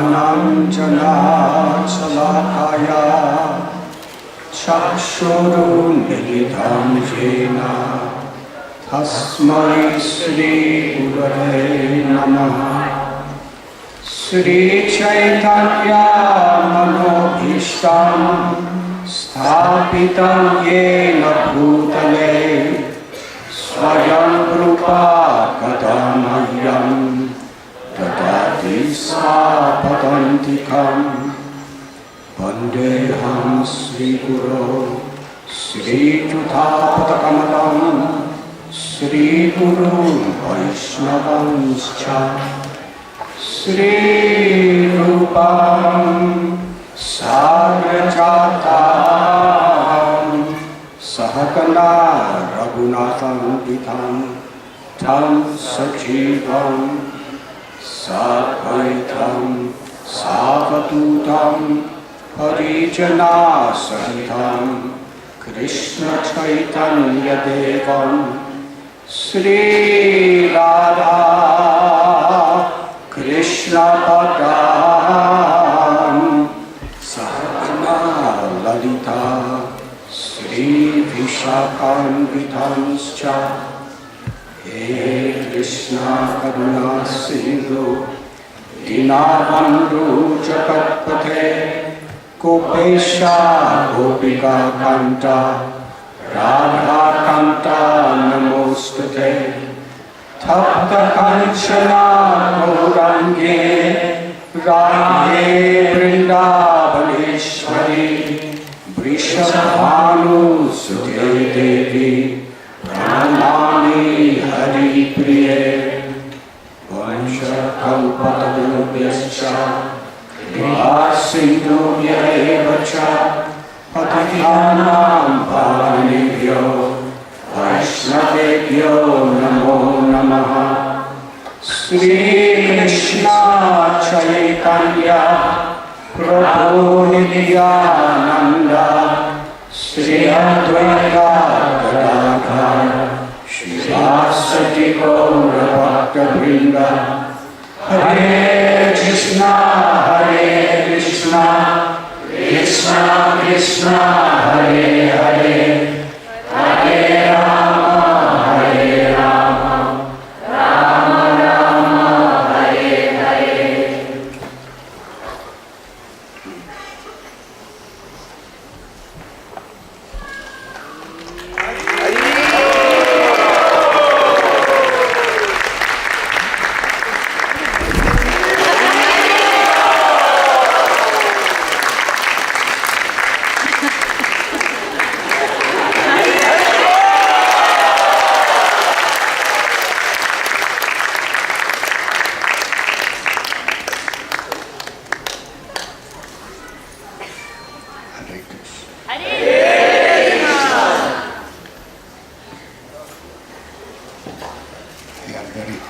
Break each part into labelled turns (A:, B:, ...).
A: Gyananjana Salakaya Chakshurunmilitam Jena Tasmai Sri Gurave Namaha Sri Chaitanya Manobhishtam Sthapitam Yena Bhutale Swayam Rupa Kadamahyam Dadati Sapadantikam Vandeham Sri Guru Sri Jutapatakamadam Sri Guru Vaishnavanscha Sri Rupam Sarvajatam Sahakana Raghunatham Vitam Tam Sajivam Sadvaitam Savadutam Harijana Sahitam Krishna Chaitanya Devam Sri Radha Krishna Padam Sahakana Lalita Sri Vishakam Vitanscha He Krishna Karuna Sindhu Dinabandhu Jagatpate Gopesha Gopika Kanta Radha Kanta Namostate Tapta Kanchana Gaurange Radhe Vrindavaneshwari Vrishabhanu Sute Devi Pranamami Hari Priye Vansha Kalpatarubhyascha Vasindhubhya evacha Patihanam Pavanebhyo Vaishnavebhyo Namo Namaha Sri Krishna Chaitanya Prabhu Nityananda Sri Advaita Gadadhar Srivasati Gaura Bhakta-vrinda Hare Krishna Krishna Krishna Hare Hare Hare Rama Rama Rama Hare Hare.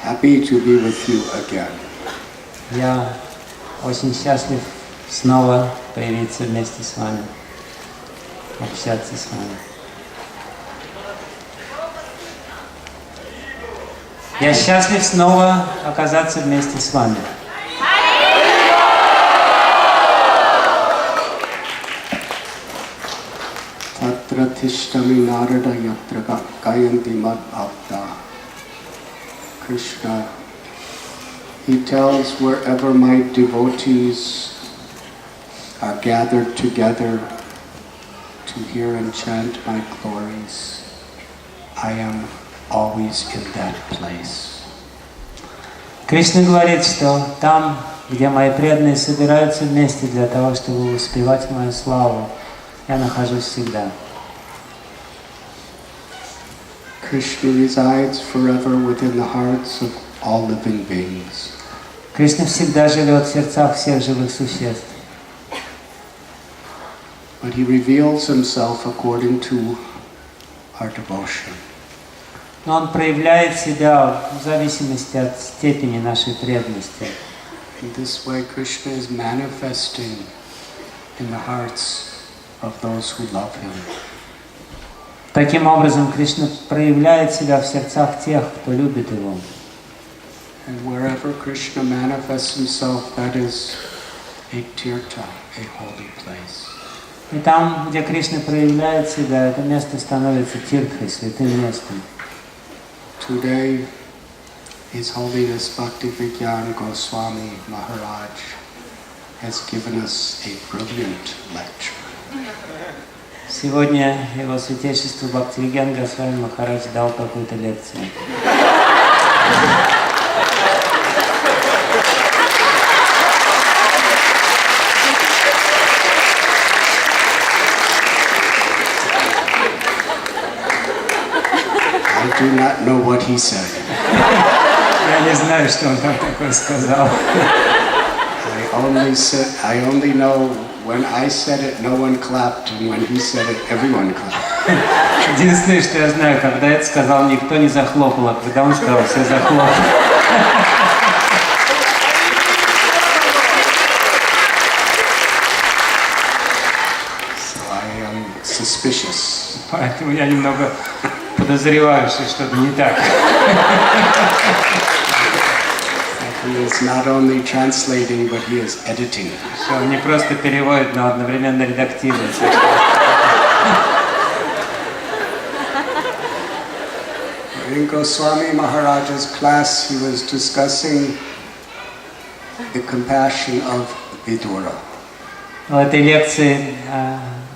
A: Happy to be with you again.
B: Я очень счастлив снова появиться вместе с вами, общаться с вами. Я счастлив снова оказаться вместе с вами.
A: Tatra tishtami narada yatra gayanti mad bhakta. Krishna, he tells wherever my devotees are gathered together to hear and chant my glories, I am always in that place.
B: Кришна говорит, что там, где мои преданные собираются вместе для того, чтобы воспевать мою славу, я нахожусь всегда.
A: Krishna resides forever within the hearts of all living beings.
B: Кришна всегда живет в сердцах всех живых существ.
A: But he reveals himself according to our devotion.
B: Но он проявляет себя в зависимости от степени нашей преданности.
A: In this way, Krishna is manifesting in the hearts of those who love him.
B: Таким образом, Кришна проявляет себя в сердцах тех, кто любит его.
A: And wherever Krishna manifests himself, that is a tirtha, a holy place.
B: И там, где Кришна проявляется, да, это место становится тиртхой, святым местом.
A: Today, His Holiness Bhaktivedanta Goswami Maharaj has given us a brilliant lecture.
B: Сегодня Его Святейшество Бхактивиданта Госвами Махарадж дал какую-то лекцию.
A: I do not know what he said.
B: Я не знаю, что он там такое сказал.
A: I only know when I said it, no one clapped, and when he said it, everyone clapped.
B: Единственное, что я знаю, когда это сказал, никто не захлопал, а когда он сказал, все захлопали.
A: So I am suspicious.
B: Поэтому я немного подозреваю, что что-то не так.
A: He is not only translating, but he is editing.
B: Что он не просто переводит, но одновременно редактирует.
A: In Goswami Maharaj's class, he was discussing the compassion of Vidura.
B: В этой лекции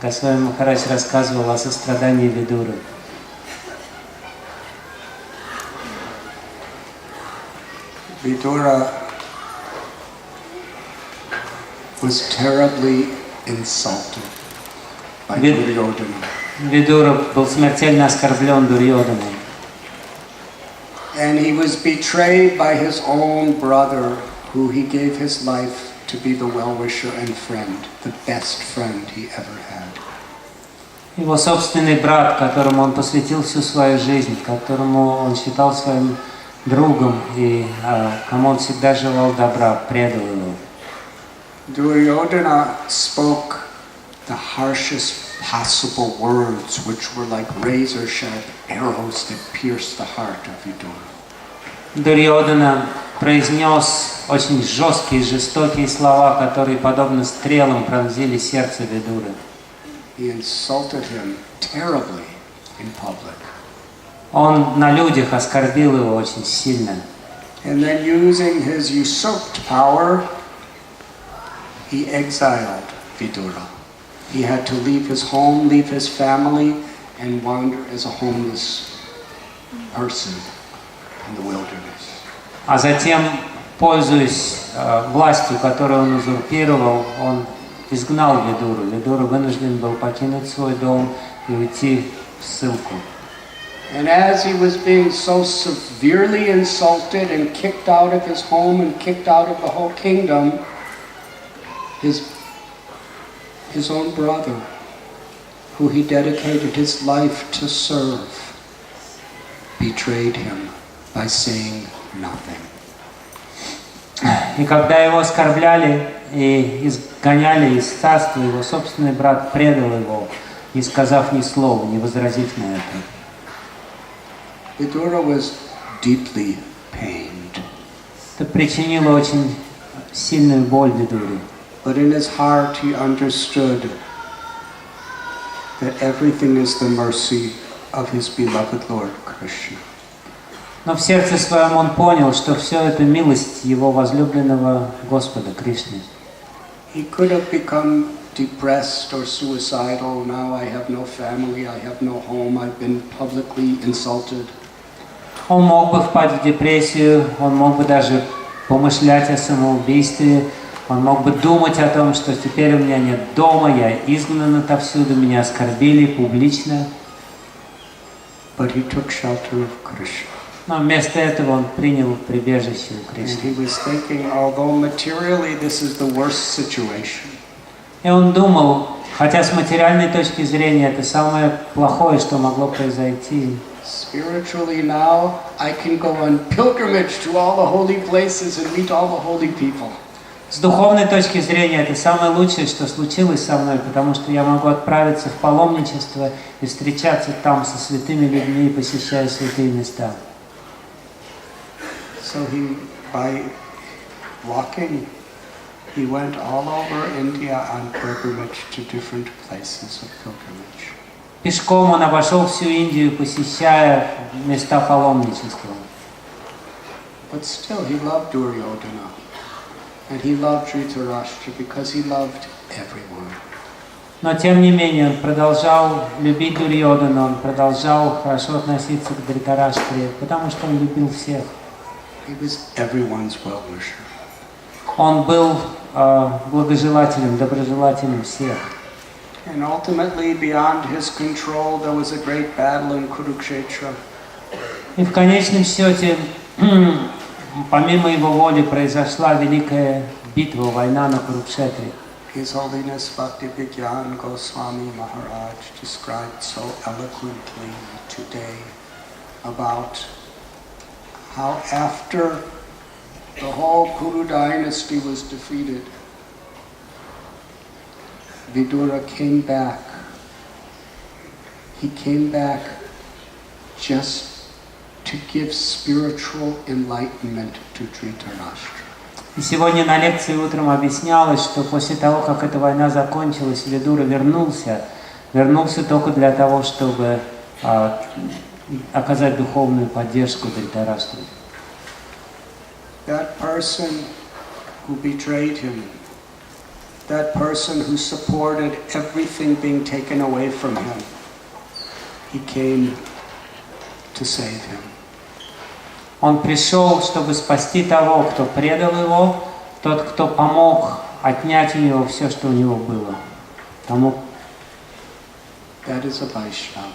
B: Госвами Махарадж рассказывал о сострадании Видуры.
A: Vidura was terribly insulted by Duryodhana.
B: Видура был смертельно оскорблен Дурьодhaной.
A: And he was betrayed by his own brother, who he gave his life to be the well-wisher and friend, the best friend he ever had.
B: Его собственный брат, которому он посвятил всю свою жизнь, которому он считал своим другом и кому он всегда желал добра, предал его.
A: Duryodhana spoke the harshest possible words, which were like razor-sharp arrows that pierced the heart of Vidura.
B: Дурьодхана произнес очень жесткие, жестокие слова, которые, подобно стрелам, пронзили сердце Видуры.
A: He insulted him terribly in public.
B: Он на людях оскорбил его очень сильно.
A: And then using his usurped power, he exiled Vidura. He had to leave his home, leave his family, and wander as a homeless person in the wilderness.
B: А затем, пользуясь властью, которую он узурпировал, он изгнал Видуру. Видура вынужден был покинуть свой дом и уйти в ссылку.
A: And as he was being so severely insulted and kicked out of his home and kicked out of the whole kingdom, his own brother, who he dedicated his life to serve, betrayed him by saying nothing.
B: И когда его оскорбляли и изгоняли из царства, его собственный брат предал его, не сказав ни слова, не возразив на это.
A: Vidura was deeply pained.
B: Это причинило очень сильную боль Видуре.
A: But in his heart he understood that everything is the mercy of his beloved Lord Krishna.
B: Но в сердце своем он понял, что все это милость его возлюбленного Господа Кришны.
A: He could have become depressed or suicidal. Now I have no family, I have no home, I've been publicly insulted.
B: Он мог бы впасть в депрессию, он мог бы даже помышлять о самоубийстве, он мог бы думать о том, что теперь у меня нет дома, я изгнан отовсюду, меня оскорбили публично.
A: But he took shelter of Krishna.
B: Но вместо этого он принял прибежище у Кришны.
A: And he was thinking, although materially this is the worst situation.
B: И он думал, хотя с материальной точки зрения это самое плохое, что могло произойти.
A: Spiritually now, I can go on pilgrimage to all the holy places and meet all the holy people.
B: С духовной точки зрения это самое лучшее, что случилось со мной, потому что я могу отправиться в паломничество и встречаться там со святыми людьми, посещая святые места.
A: So he, by walking, He went all over India on pilgrimage to different places of pilgrimage.
B: Пешком он обошел всю Индию, посещая места паломничества.
A: But still he loved Duryodhana. And he loved Dhritarashtra because he loved everyone.
B: Но тем не менее он продолжал любить Дурьодана, он продолжал хорошо относиться к Дритараштре, потому что он любил всех.
A: He was everyone's well-wisher.
B: Он был благожелателем, доброжелателем всех.
A: And ultimately, beyond his control, there was a great battle in Kurukshetra.
B: И в конечном счете, помимо его воли, произошла великая битва, война на Курукшетре.
A: His Holiness Bhaktivinoda Goswami Maharaj described so eloquently today about how after the whole Kuru dynasty was defeated, Vidura came back. He came back just to give spiritual enlightenment to Dhritarashtra.
B: И сегодня на лекции утром объяснялось, что после того, как эта война закончилась, Видура вернулся только для того, чтобы оказать духовную поддержку Дритараштре.
A: That person who betrayed him, that person who supported everything being taken away from him, he came to save him.
B: Он пришел, чтобы спасти того, кто предал его, тот, кто помог отнять у него все, что у него было. Тому.
A: That is a Vaishnava.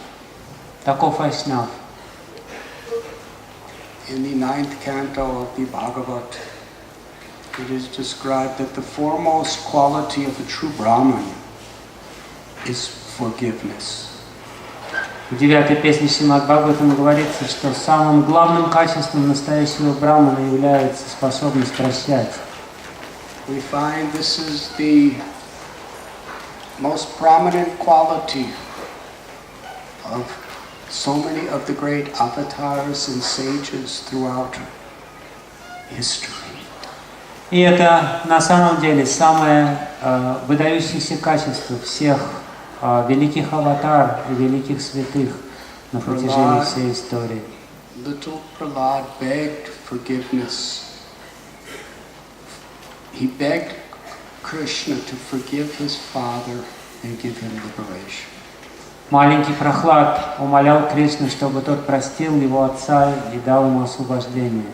B: Таков Вайшнав.
A: In the 9th canto of the Bhagavad, it is described that the foremost quality of a true Brahman is forgiveness.
B: В 9-й песне Шримад Бхагаватам говорится, что самым главным качеством настоящего брамана является способность прощать.
A: We find this is the most prominent quality of so many of the great avatars and sages throughout history.
B: И это на самом деле самое выдающееся качество всех великих аватар и великих святых на протяжении всей истории.
A: Little Prahlad begged forgiveness. He begged Krishna to forgive his father and give him liberation.
B: Маленький Прохлад умолял Кришну, чтобы тот простил его отца и дал ему освобождение.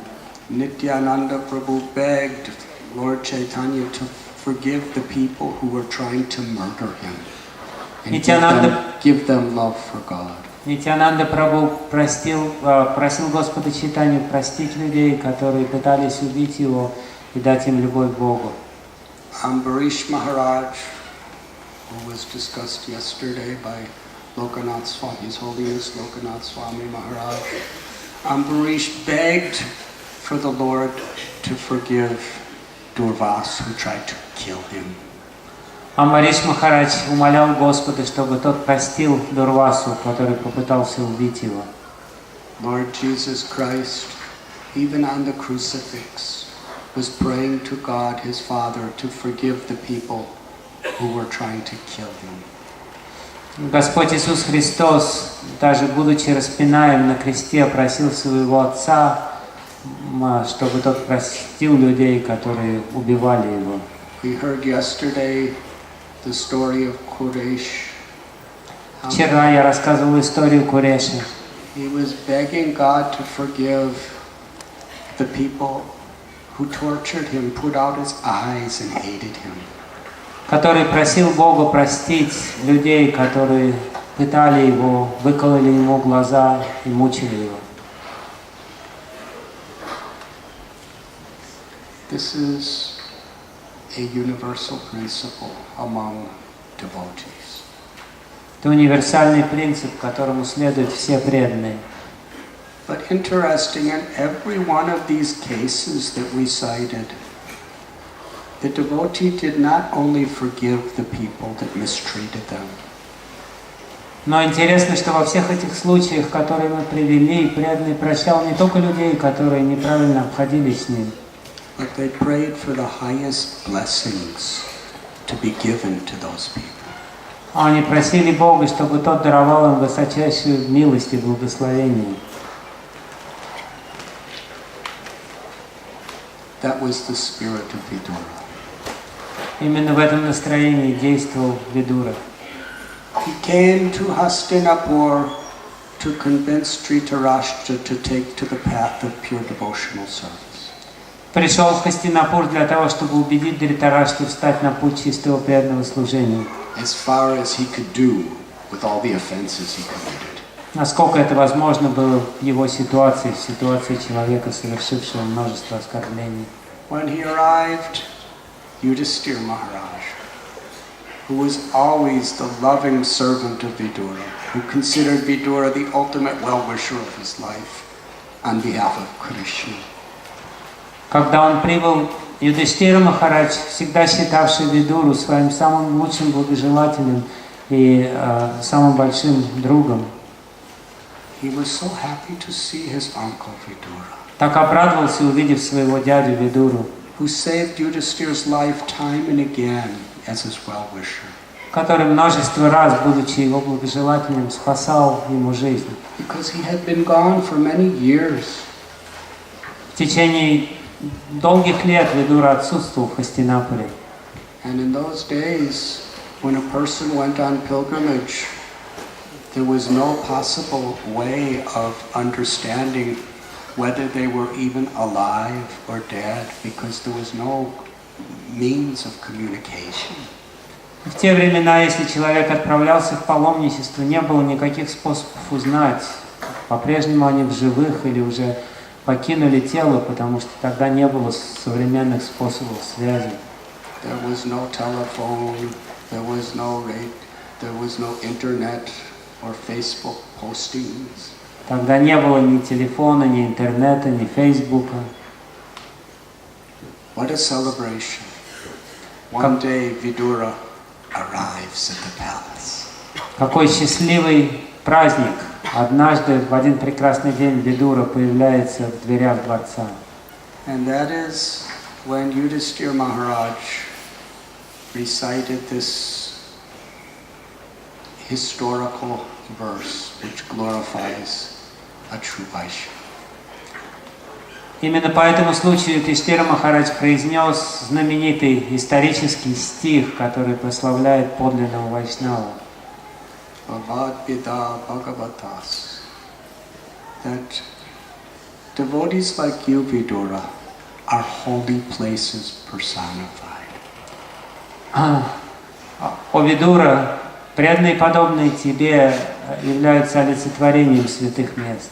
A: Nityananda Prabhu begged Lord Chaitanya to forgive the people who were trying to murder him. And give them love for God.
B: Нитьянанда Прабху просил Господа Чайтанью простить людей, которые пытались убить его и дать им любовь к Богу.
A: Ambarish Maharaj, who was discussed yesterday by Lokanath Swami, His Holiness Lokanath Swami Maharaj, Ambarish begged for the Lord to forgive Durvas, who tried to kill him.
B: Амбариш Махарадж умолял Господа, чтобы тот простил Дурвасу, который попытался убить его.
A: Lord Jesus Christ, even on the crucifix, was praying to God, his Father, to forgive the people who were trying to kill him.
B: Господь Иисус Христос, даже будучи распинаем на кресте, просил своего Отца, чтобы тот простил людей, которые убивали его.
A: We heard yesterday the story of Quresh.
B: Вчера я рассказывал историю Куреша.
A: He was begging God to forgive the people who tortured him, put out his eyes and hated him.
B: Который просил Бога простить людей, которые пытали его, выкололи ему глаза и мучили его.
A: This is a universal principle among devotees.
B: Это универсальный принцип, которому следуют все преданные.
A: But interesting, in every one of these cases that we cited, the devotee did not only forgive the people that mistreated them.
B: Но интересно, что во всех этих случаях, которые мы привели, преданный прощал не только людей, которые неправильно обходились с ним,
A: But they prayed for the highest blessings to be given to those people.
B: Они просили Бога, чтобы тот даровал им высочайшую милость и благословение.
A: That was the spirit of Vidura.
B: Именно в этом настроении действовал Видура.
A: He came to Hastinapur to convince Dhritarashtra to take to the path of pure devotional service.
B: Пришел в Хастинапур для того, чтобы убедить Дритарашту встать на путь чистого преданного служения.
A: As far as he could do with all the offenses he committed.
B: Насколько это возможно было в его ситуации, в ситуации человека, совершившего множество оскорблений.
A: When he arrived, Yudhisthira Maharaj, who was always the loving servant of Vidura, who considered Vidura the ultimate well-wisher of his life on behalf of Krishna.
B: Когда он прибыл, Юдхиштира Махарадж, всегда считавший Видуру своим самым лучшим благожелателем и самым большим другом,
A: He was so happy to see his uncle Vidura,
B: так обрадовался, увидев своего дядю Видуру,
A: who saved Yudhisthira's life time and again as his well-wisher.
B: который множество раз, будучи его благожелателем, спасал ему жизнь.
A: Because he had been gone for many years.
B: В течение долгих лет Видура отсутствовал в Хастинапуре.
A: And in those days, when a person went on pilgrimage, there was no possible way of understanding whether they were even alive or dead, because there was no means of communication.
B: В те времена, если человек отправлялся в паломничество, не было никаких способов узнать, по-прежнему они в живых или уже покинули тело, потому что тогда не было современных способов связи.
A: There was no telephone, there was no internet or Facebook postings.
B: Тогда не было ни телефона, ни интернета, ни Фейсбука.
A: What a celebration. One day Vidura arrives at the palace.
B: Какой счастливый праздник! Однажды, в один прекрасный день, Видура появляется в дверях дворца.
A: And that is when Yudhisthira Maharaj recited this historical verse which glorifies a true Vaishnava.
B: Именно по этому случаю Юдхиштира Махарадж произнес знаменитый исторический стих, который прославляет подлинного Вайшнава.
A: That devotees like you, Vidura, are holy places personified.
B: О Видура, преданные подобные тебе являются олицетворением святых мест.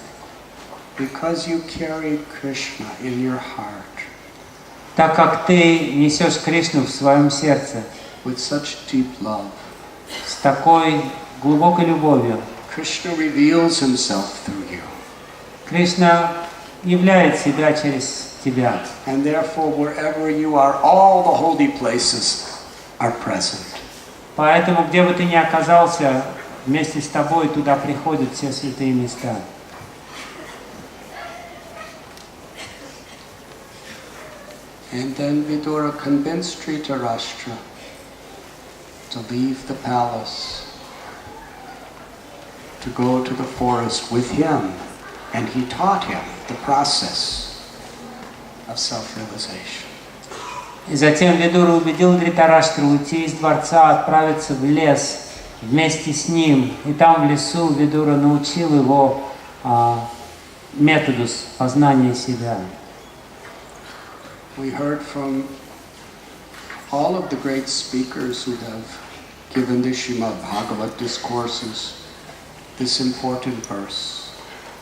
A: Because you carry Krishna in your heart.
B: Так как ты несешь Кришну в своем сердце.
A: With such deep love.
B: С такой глубокой любовью.
A: Krishna reveals himself through you.
B: Кришна являет себя через тебя.
A: And therefore, wherever you are, all the holy places are present.
B: Поэтому, где бы ты ни оказался, вместе с тобой туда приходят все святые места.
A: And then Vidura convinced Dhritarashtra to leave the palace, to go to the forest with him, and he taught him the process of self-realization.
B: И затем Видура убедил Дритараштру уйти из дворца, отправиться в лес вместе с ним. И там в лесу Видура научил его методу познания себя.
A: We heard from all of the great speakers who have given the Srimad Bhagavad discourses this important verse.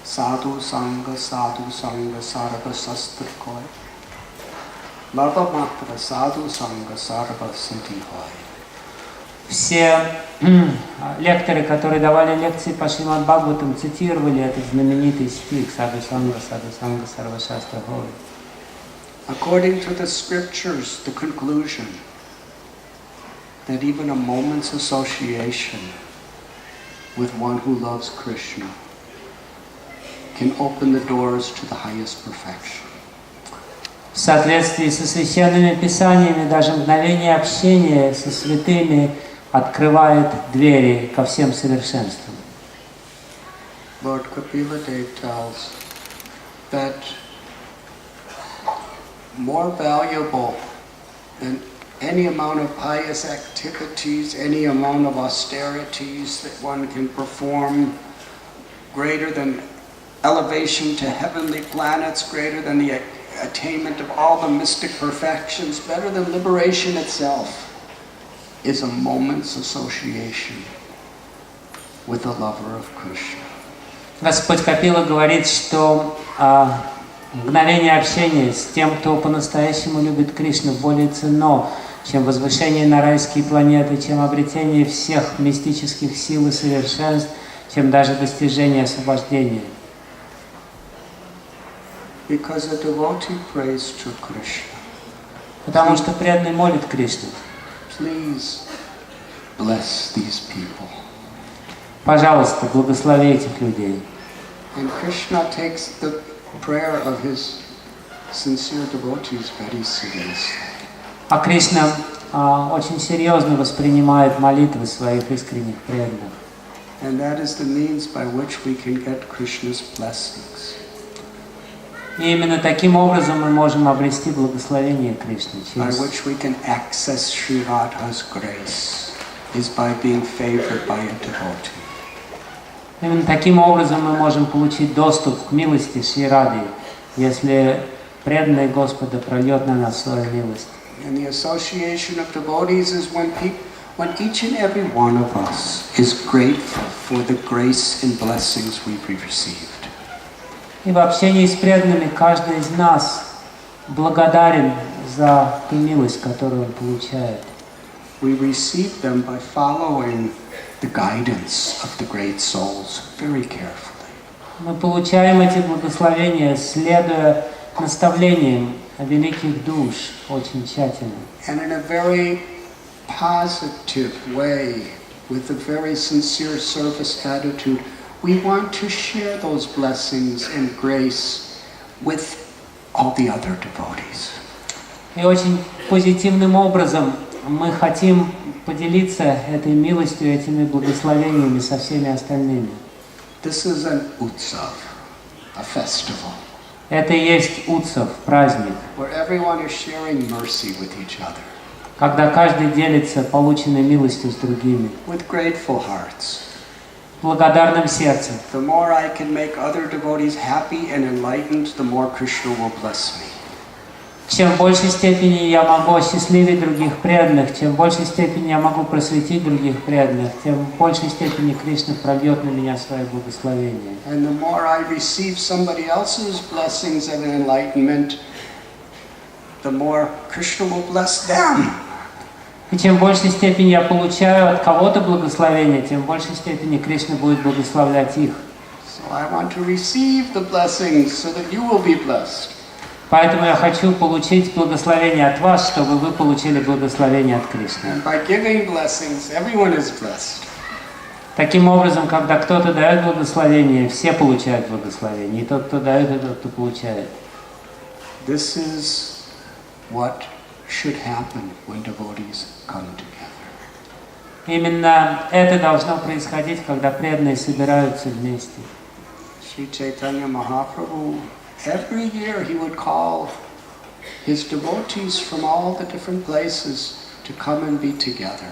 A: Sadhu-Sanga, Sadhu-Sanga, Sarva Sastrikoi. Lava Matra, Sadhu-Sanга, Sarva Siddhi Hoy.
B: Все лекторы, которые давали лекции по Шримад Бхагаватам, цитировали этот знаменитый стих Садху-Санга, Садху-Санга, Сарва Шастра Хой.
A: According to the scriptures, the conclusion that even a moment's association with one who loves Krishna can open the doors to the highest perfection.
B: В соответствии со священными писаниями, даже мгновение общения со святыми открывает двери ко всем совершенствам.
A: Lord Kapila Dev tells that more valuable than any amount of pious activities, any amount of austerities that one can perform, greater than elevation to heavenly planets, greater than the attainment of all the mystic perfections, better than liberation itself, is a moment's association with the lover of Krishna.
B: Господь Капила говорит, что мгновение общения с тем, кто по-настоящему любит Кришну, более ценно, чем возвышение на райские планеты, чем обретение всех мистических сил и совершенств, чем даже достижение освобождения.
A: Because a devotee prays to Krishna.
B: Потому что преданный молит Кришну.
A: Please bless these people.
B: Пожалуйста, благослови этих людей.
A: And Krishna takes the prayer of his sincere devotees very seriously.
B: А Кришна очень серьезно воспринимает молитвы своих искренних преданных.
A: And that is the means by which we can get Krishna's blessings.
B: И именно таким образом мы можем обрести благословение Кришны.
A: By which we can access Sri Radha's grace is by being favored by a devotee.
B: Именно таким образом мы можем получить доступ к милости Шри Рады, если преданный Господа прольет на нас свою милость.
A: And the association of devotees is when each and every one of us is grateful for the grace and blessings we've received.
B: И в общении с преданными каждый из нас благодарен за ту милость, которую он получает.
A: We receive them by following the guidance of the great souls very carefully.
B: Мы получаем эти благословения, следуя наставлениям великих душ очень тщательно.
A: And in a very positive way, with a very sincere service attitude, we want to share those blessings and grace with all the other devotees.
B: И очень позитивным образом мы хотим поделиться этой милостью, этими благословениями со всеми остальными.
A: This is an utsav, a festival.
B: Это и есть утсав, праздник,
A: Where everyone is sharing mercy with each other.
B: когда каждый делится полученной милостью с другими.
A: With grateful hearts.
B: Благодарным сердцем.
A: The more I can make other devotees happy and enlightened, the more Krishna will bless me.
B: Чем в большей степени я могу осчастливить других преданных, чем в большей степени я могу просветить других преданных, тем в большей степени Кришна прольет на меня свое благословение.
A: And the more I receive somebody else's blessings and enlightenment, the more Krishna will bless them.
B: И чем в большей степени я получаю от кого-то благословение, тем в большей степени Кришна будет благословлять их.
A: So I want to receive the blessings so that you will be blessed.
B: Поэтому я хочу получить благословение от вас, чтобы вы получили благословение от Кришны.
A: And by giving blessings, everyone is blessed.
B: Таким образом, когда кто-то дает благословение, все получают благословение. И тот, кто дает, и тот, кто получает.
A: This is what should happen when devotees come together.
B: Именно это должно происходить, когда преданные собираются вместе.
A: Sri Chaitanya Mahaprabhu, every year he would call his devotees from all the different places to come and be together.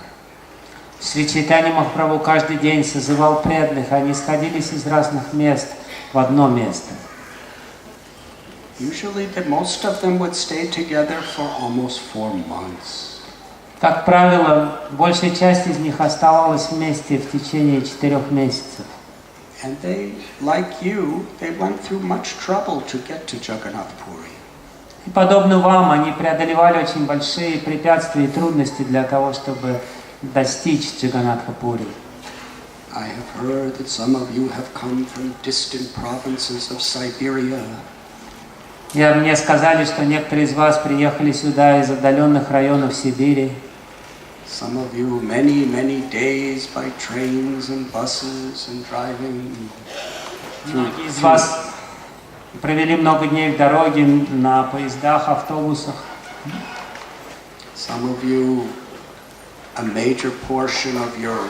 B: Шри Чайтанья Махапрабху каждый день созывал преданных, они сходились из разных мест в одно место.
A: Usually most of them would stay together for almost 4 months.
B: Как правило, большая часть из них оставалась вместе в течение 4 месяцев.
A: And they, like you, they went through much trouble to get to Jagannath Puri.
B: И подобно вам, они преодолевали очень большие препятствия и трудности для того, чтобы достичь Джаганнатха-Пури.
A: I have heard that some of you have come from distant provinces of Siberia.
B: Мне сказали, что некоторые из вас приехали сюда из отдаленных районов Сибири.
A: Some of you many days by trains and buses and driving.
B: Многие из вас Провели много дней в дороге, на поездах, автобусах.
A: Some of you, a major portion of your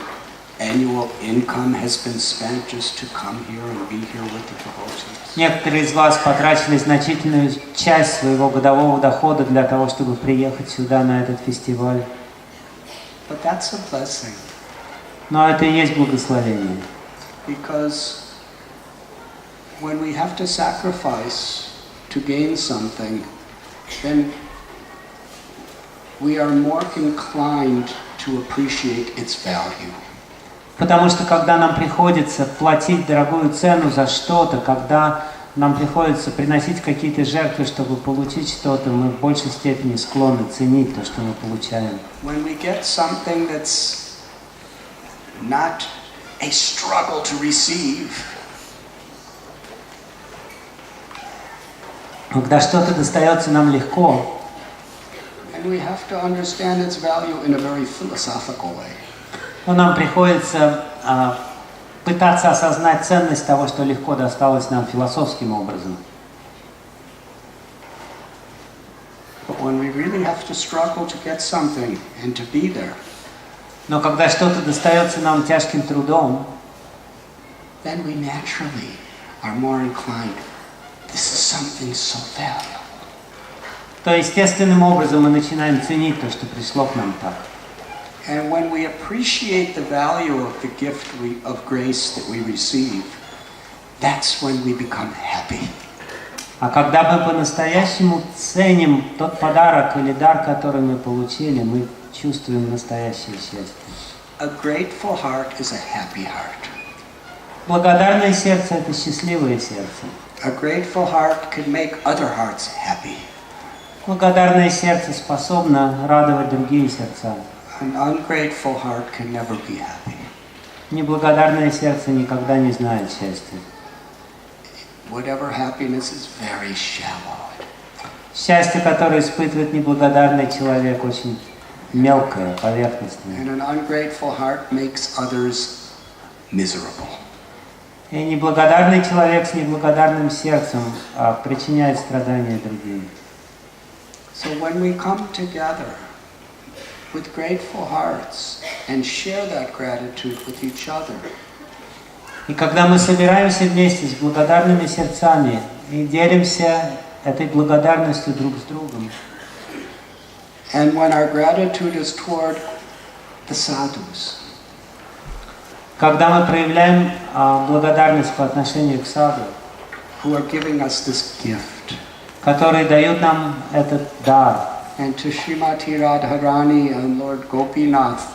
A: annual income has been spent just to come here and be here with the devotees.
B: Некоторые из вас потратили значительную часть своего годового дохода для того, чтобы приехать сюда, на этот фестиваль.
A: But that's a blessing.
B: Но это и есть благословение.
A: Because when we have to sacrifice to gain something, then we are more inclined to appreciate its value.
B: Потому что когда нам приходится платить дорогую цену за что-то, когда нам приходится приносить какие-то жертвы, чтобы получить что-то, мы в большей степени склонны ценить то, что мы получаем.
A: When we get something that's not a struggle to receive,
B: Когда что-то достается нам легко,
A: and we have to understand its value in a very philosophical way.
B: но нам приходится пытаться осознать ценность того, что легко досталось нам философским образом.
A: But when we really have to struggle to get something and to be there,
B: Но когда что-то достается нам тяжким трудом,
A: then we naturally are more inclined, this is something so valuable.
B: то естественным образом мы начинаем ценить то, что пришло к нам так.
A: And when we appreciate the value of the gift of grace that we receive, that's when we become happy.
B: А когда мы по-настоящему ценим тот подарок или дар, который мы получили, мы чувствуем настоящее счастье.
A: A grateful heart is a happy heart.
B: Благодарное сердце – это счастливое сердце.
A: A grateful heart can make other hearts happy.
B: Благодарное сердце способно радовать другие сердца.
A: An ungrateful heart can never be happy.
B: Неблагодарное сердце никогда не знает счастья.
A: Whatever happiness is very shallow.
B: Счастье, которое испытывает неблагодарный человек, очень мелкое, поверхностное.
A: And an ungrateful heart makes others miserable.
B: И неблагодарный человек с неблагодарным сердцем причиняет страдания другим.
A: So when we come together with grateful hearts and share that gratitude with each other,
B: И когда мы собираемся вместе с благодарными сердцами и делимся этой благодарностью друг с другом,
A: and when our gratitude is toward the sadhus,
B: когда мы проявляем благодарность по отношению к саду,
A: who are giving us this gift,
B: которые дают нам этот дар,
A: and to Srimati Radharani and Lord Gopinath,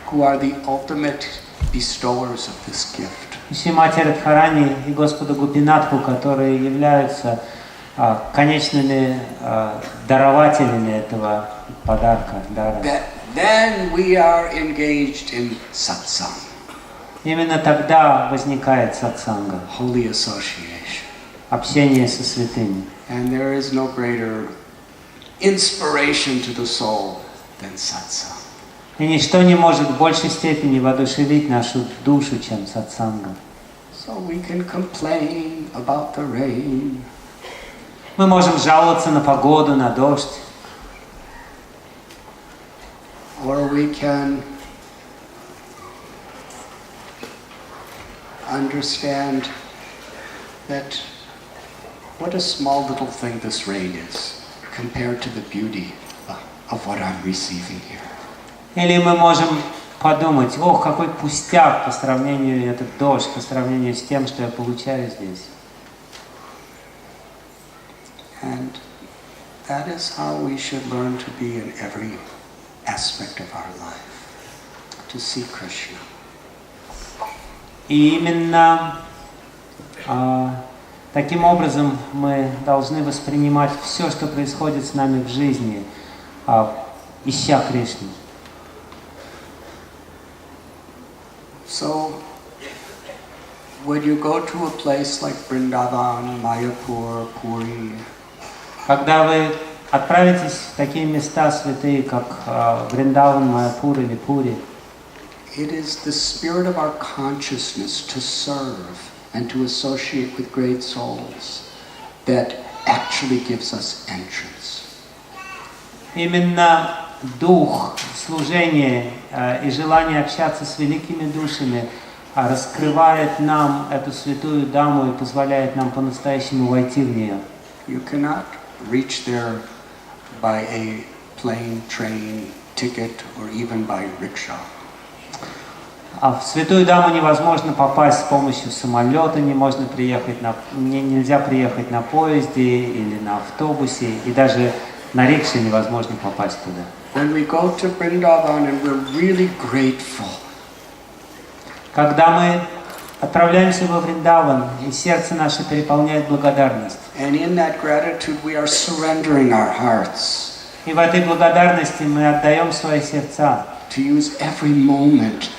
A: who are the ultimate bestowers of this gift.
B: Шримати Радхарани и Господу Гопинатху, которые являются конечными дарователями этого подарка, дара.
A: Then we are engaged in satsang,
B: Именно тогда возникает сатсанга,
A: holy association.
B: общение со святыми.
A: And there is no greater inspiration to the soul than satsang.
B: И ничто не может в большей степени воодушевить нашу душу, чем сатсанга.
A: So we can complain about the rain.
B: Мы можем жаловаться на погоду, на дождь.
A: Or we can understand that what a small little thing this rain is compared to the beauty of what I'm receiving here.
B: Или мы можем подумать, ох, какой пустяк по сравнению этот дождь, по сравнению с тем, что я получаю здесь.
A: And that is how we should learn to be in every aspect of our life, to see Krishna.
B: И именно таким образом мы должны воспринимать все, что происходит с нами в жизни, ища Кришну.
A: So, when you go to a place like Vrindavan, Mayapur, Puri,
B: Когда вы отправитесь в такие места святые, как Вриндаван, Майяпур или Пури,
A: it is the spirit of our consciousness to serve and to associate with great souls that actually gives us entrance.
B: Именно дух служения и желание общаться с великими душами раскрывает нам эту святую даму и позволяет нам по-настоящему войти в нее.
A: You cannot reach there by a plane, train, ticket, or even by rickshaw.
B: А в святую даму невозможно попасть с помощью самолета, нельзя приехать на поезде или на автобусе, и даже на рикше невозможно попасть туда.
A: When we go to Vrindavan and we're really grateful,
B: когда мы отправляемся во Вриндаван, и сердце наше переполняет благодарность.
A: and in that gratitude we are surrendering our hearts
B: И в этой благодарности мы отдаем свои сердца,
A: to use every moment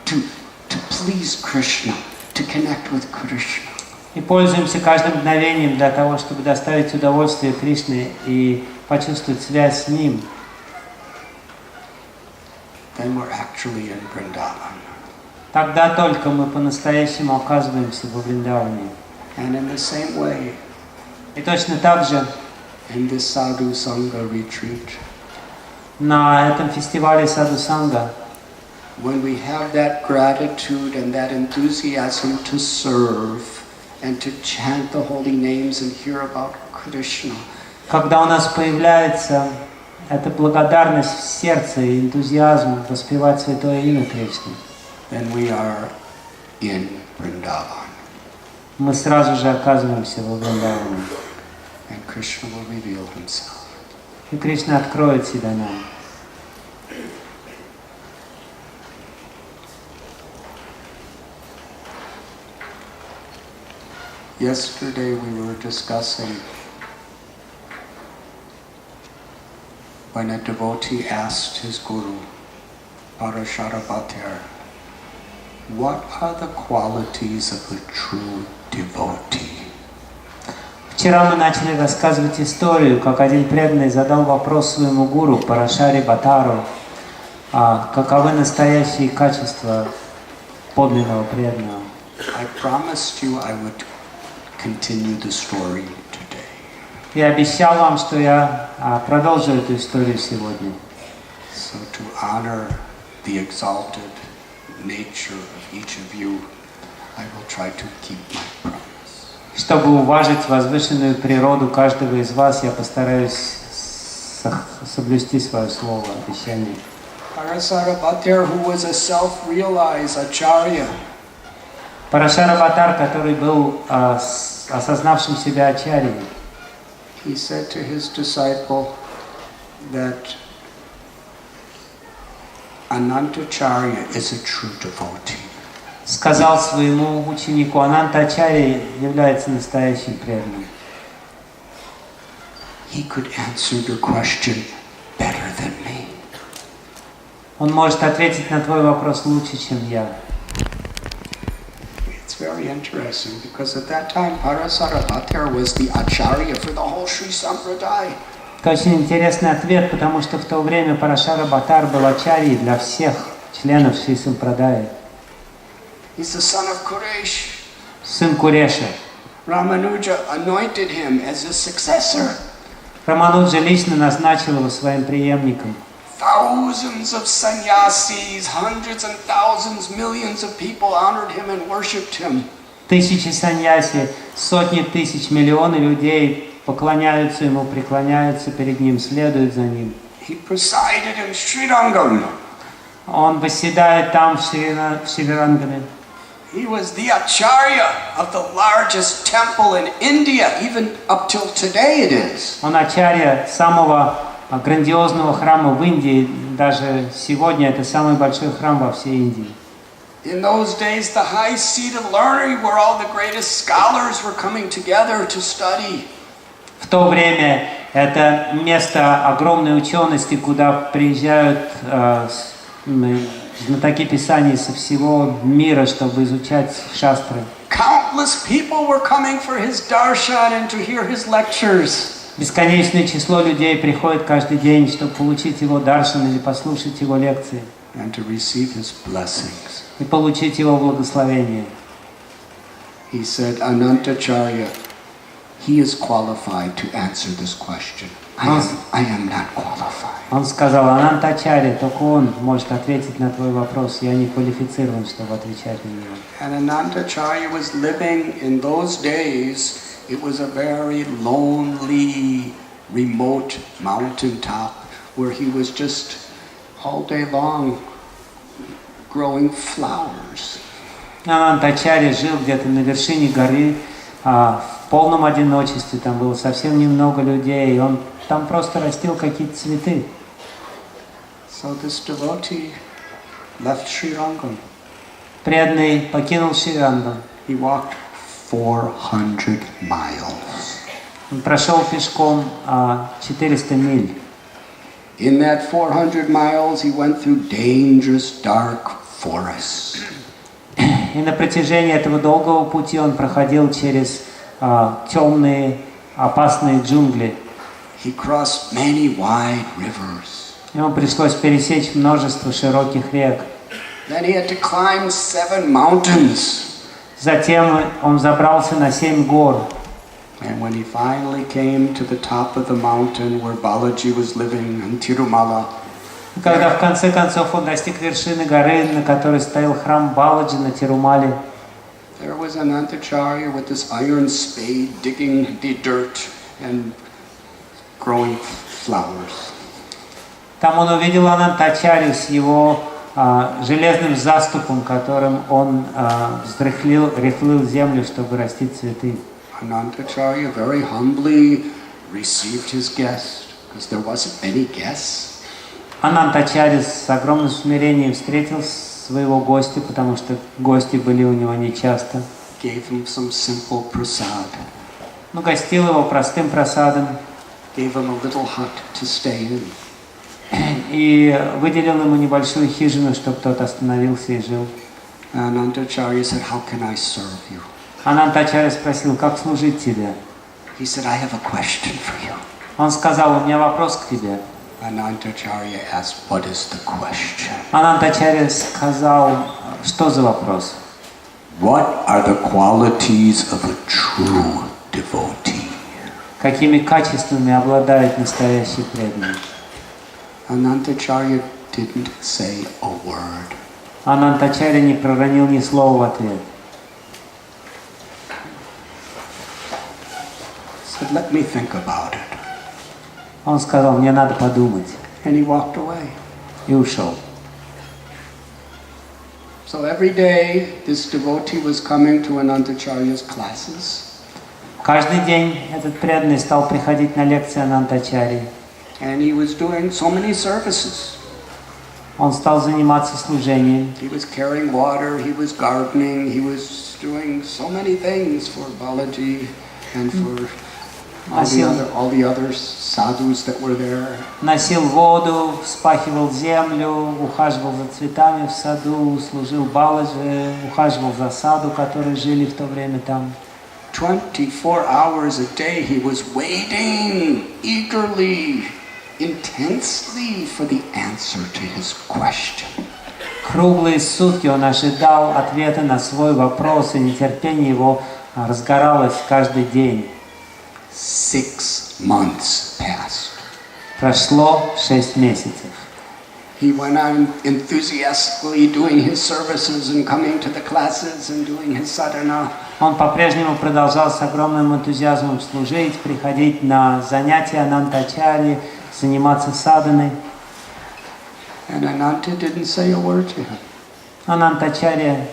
A: to please Krishna, to connect with Krishna.
B: и пользуемся каждым мгновением для того, чтобы доставить удовольствие Кришне и почувствовать связь с Ним.
A: Then we're actually in Vrindavan.
B: Тогда только мы по-настоящему оказываемся во Вриндаване.
A: And in the same way,
B: И точно так же
A: in this Sadhu-Sanga retreat,
B: на этом фестивале Садху-Санга,
A: when we have that gratitude and that enthusiasm to serve and to chant the holy names and hear about Krishna,
B: когда у нас появляется эта благодарность в сердце и энтузиазм воспевать святое имя Кришны,
A: then we are in Vrindavan.
B: мы сразу же оказываемся во Вриндаване.
A: And Krishna will reveal himself.
B: И Кришна откроет себя нам.
A: Yesterday we were discussing when a devotee asked his guru, Parasharabhatyar, what are the qualities of a true devotee?
B: Вчера мы начали рассказывать историю, как один преданный задал вопрос своему гуру Парашари Бхаттару, каковы настоящие качества подлинного преданного.
A: I promised you I would continue the story today.
B: Я обещал вам, что я продолжу эту историю сегодня.
A: So to honor the exalted nature of each of you, I will try to keep my promise.
B: Чтобы уважить возвышенную природу каждого из вас, я постараюсь соблюсти свое слово, обещание.
A: Parasharabhatyar, who was a self-realized acharya,
B: Парашара Бхаттар, который был осознавшим себя ачарьей,
A: he said to his disciple that Anantacharya is a true devotee.
B: сказал своему ученику: Анантачарья является настоящим преданным.
A: He could answer your question better than me.
B: Он может ответить на твой вопрос лучше, чем я.
A: It's very interesting because at that time Parasharabhatyar was the acharya for the whole Sri Sampradaya.
B: Это очень интересный ответ, потому что в то время Парашара Бхаттар был ачарьей для всех членов Шри Сампрадаи.
A: He's the son of Kuresh.
B: Сын Куреша.
A: Ramanuja anointed him as his successor.
B: Рамануджа лично назначил его своим преемником.
A: Thousands of sannyasis, hundreds and thousands, millions of people honored him and worshipped him.
B: Тысячи саньяси, сотни тысяч, миллионы людей поклоняются ему, преклоняются перед ним, следуют за ним.
A: He presided in Srirangam.
B: Он восседает там, в Шри-Рангаме.
A: He was the acharya of the largest temple in India, even up till today it is.
B: Он ачарья самого грандиозного храма в Индии. Даже сегодня это самый большой храм во всей Индии.
A: In those days, the high seat of learning, where all the greatest scholars were coming together to study.
B: В то время это место огромной учености, куда приезжают знатоки писаний со всего мира, чтобы изучать шастры.
A: Countless people were coming for his darshan and to hear his lectures.
B: Бесконечное число людей приходит каждый день, чтобы получить его даршан или послушать его лекции.
A: And to receive his blessings.
B: И получить его благословение.
A: He said, Anantacharya, he is qualified to answer this question. I am not qualified.
B: Он сказал: Анантачарья, только он может ответить на твой вопрос. Я не квалифицирован, чтобы отвечать на него.
A: And Anantacharya was living in those days. It was a very lonely, remote mountaintop where he was just all day long growing flowers.
B: Анантачарья жил где-то на вершине горы, в полном одиночестве. Там было совсем немного людей, и он там просто растил какие-то цветы.
A: So this devotee left Sri Rangam.
B: Преданный покинул Шри-Рангам.
A: He walked 400 miles.
B: Он прошел пешком 400 миль.
A: In that 400 miles, he went through dangerous, dark forests.
B: И на протяжении этого долгого пути он проходил через темные, опасные джунгли.
A: He crossed many wide rivers.
B: Ему пришлось пересечь множество широких рек.
A: Then he had to climb 7 mountains.
B: Затем он забрался на 7 гор.
A: And when he finally came to the top of the mountain where Balaji was living in Tirumala,
B: И когда в конце концов он достиг вершины горы, на которой стоял храм Баладжи на Тирумале,
A: there was Anantacharya with this iron spade digging the dirt and growing flowers.
B: там он увидел Анантачарью с его железным заступом, которым он рыхлил землю, чтобы растить цветы.
A: Anantacharya very humbly received his guest, because there wasn't many guests.
B: Анантачарья с огромным смирением встретил своего гостя, потому что гости были у него нечасто.
A: Gave him some simple prasad.
B: Но гостил его простым просадом.
A: Gave him a little hut to stay in.
B: И выделил ему небольшую хижину, чтобы тот остановился и жил.
A: Anantacharya said, "How can I serve you?"
B: Анантачарья спросил: как служить тебе?
A: He said, "I have a question for you."
B: Он сказал: у меня вопрос к тебе.
A: Anantacharya asked, "What is the question?"
B: Анантачарья сказал: что за вопрос?
A: What are the qualities of a true devotee?
B: Какими качествами обладает настоящий преданный?
A: Anantacharya didn't say a word.
B: Анантачарья не проронил ни слова в ответ.
A: Said, "Let me think about it."
B: Он сказал: мне надо подумать.
A: And he walked away.
B: И ушел.
A: So every day this devotee was coming to Anantacharya's classes.
B: Каждый день этот преданный стал приходить на лекции Анантачарьи.
A: And he was doing so many services.
B: Он стал заниматься служением.
A: He was carrying water, he was gardening, he was doing so many things for Balaji and for all the other sadhus that were there.
B: Носил воду, вспахивал землю, ухаживал за цветами в саду, служил Баладжи, ухаживал за саду, которые жили в то время там.
A: 24 hours a day he was waiting eagerly, intensely for the answer to his question.
B: Круглые сутки он ожидал ответа на свой вопрос, и нетерпение его разгоралось каждый день.
A: 6 months passed.
B: Прошло 6 месяцев.
A: He went on enthusiastically doing his services and coming to the classes and doing his sadhana.
B: Он по-прежнему продолжал с огромным энтузиазмом служить, приходить на занятия Анантачарьи, заниматься садханой.
A: And Ananta didn't say a word to him.
B: Анантачарья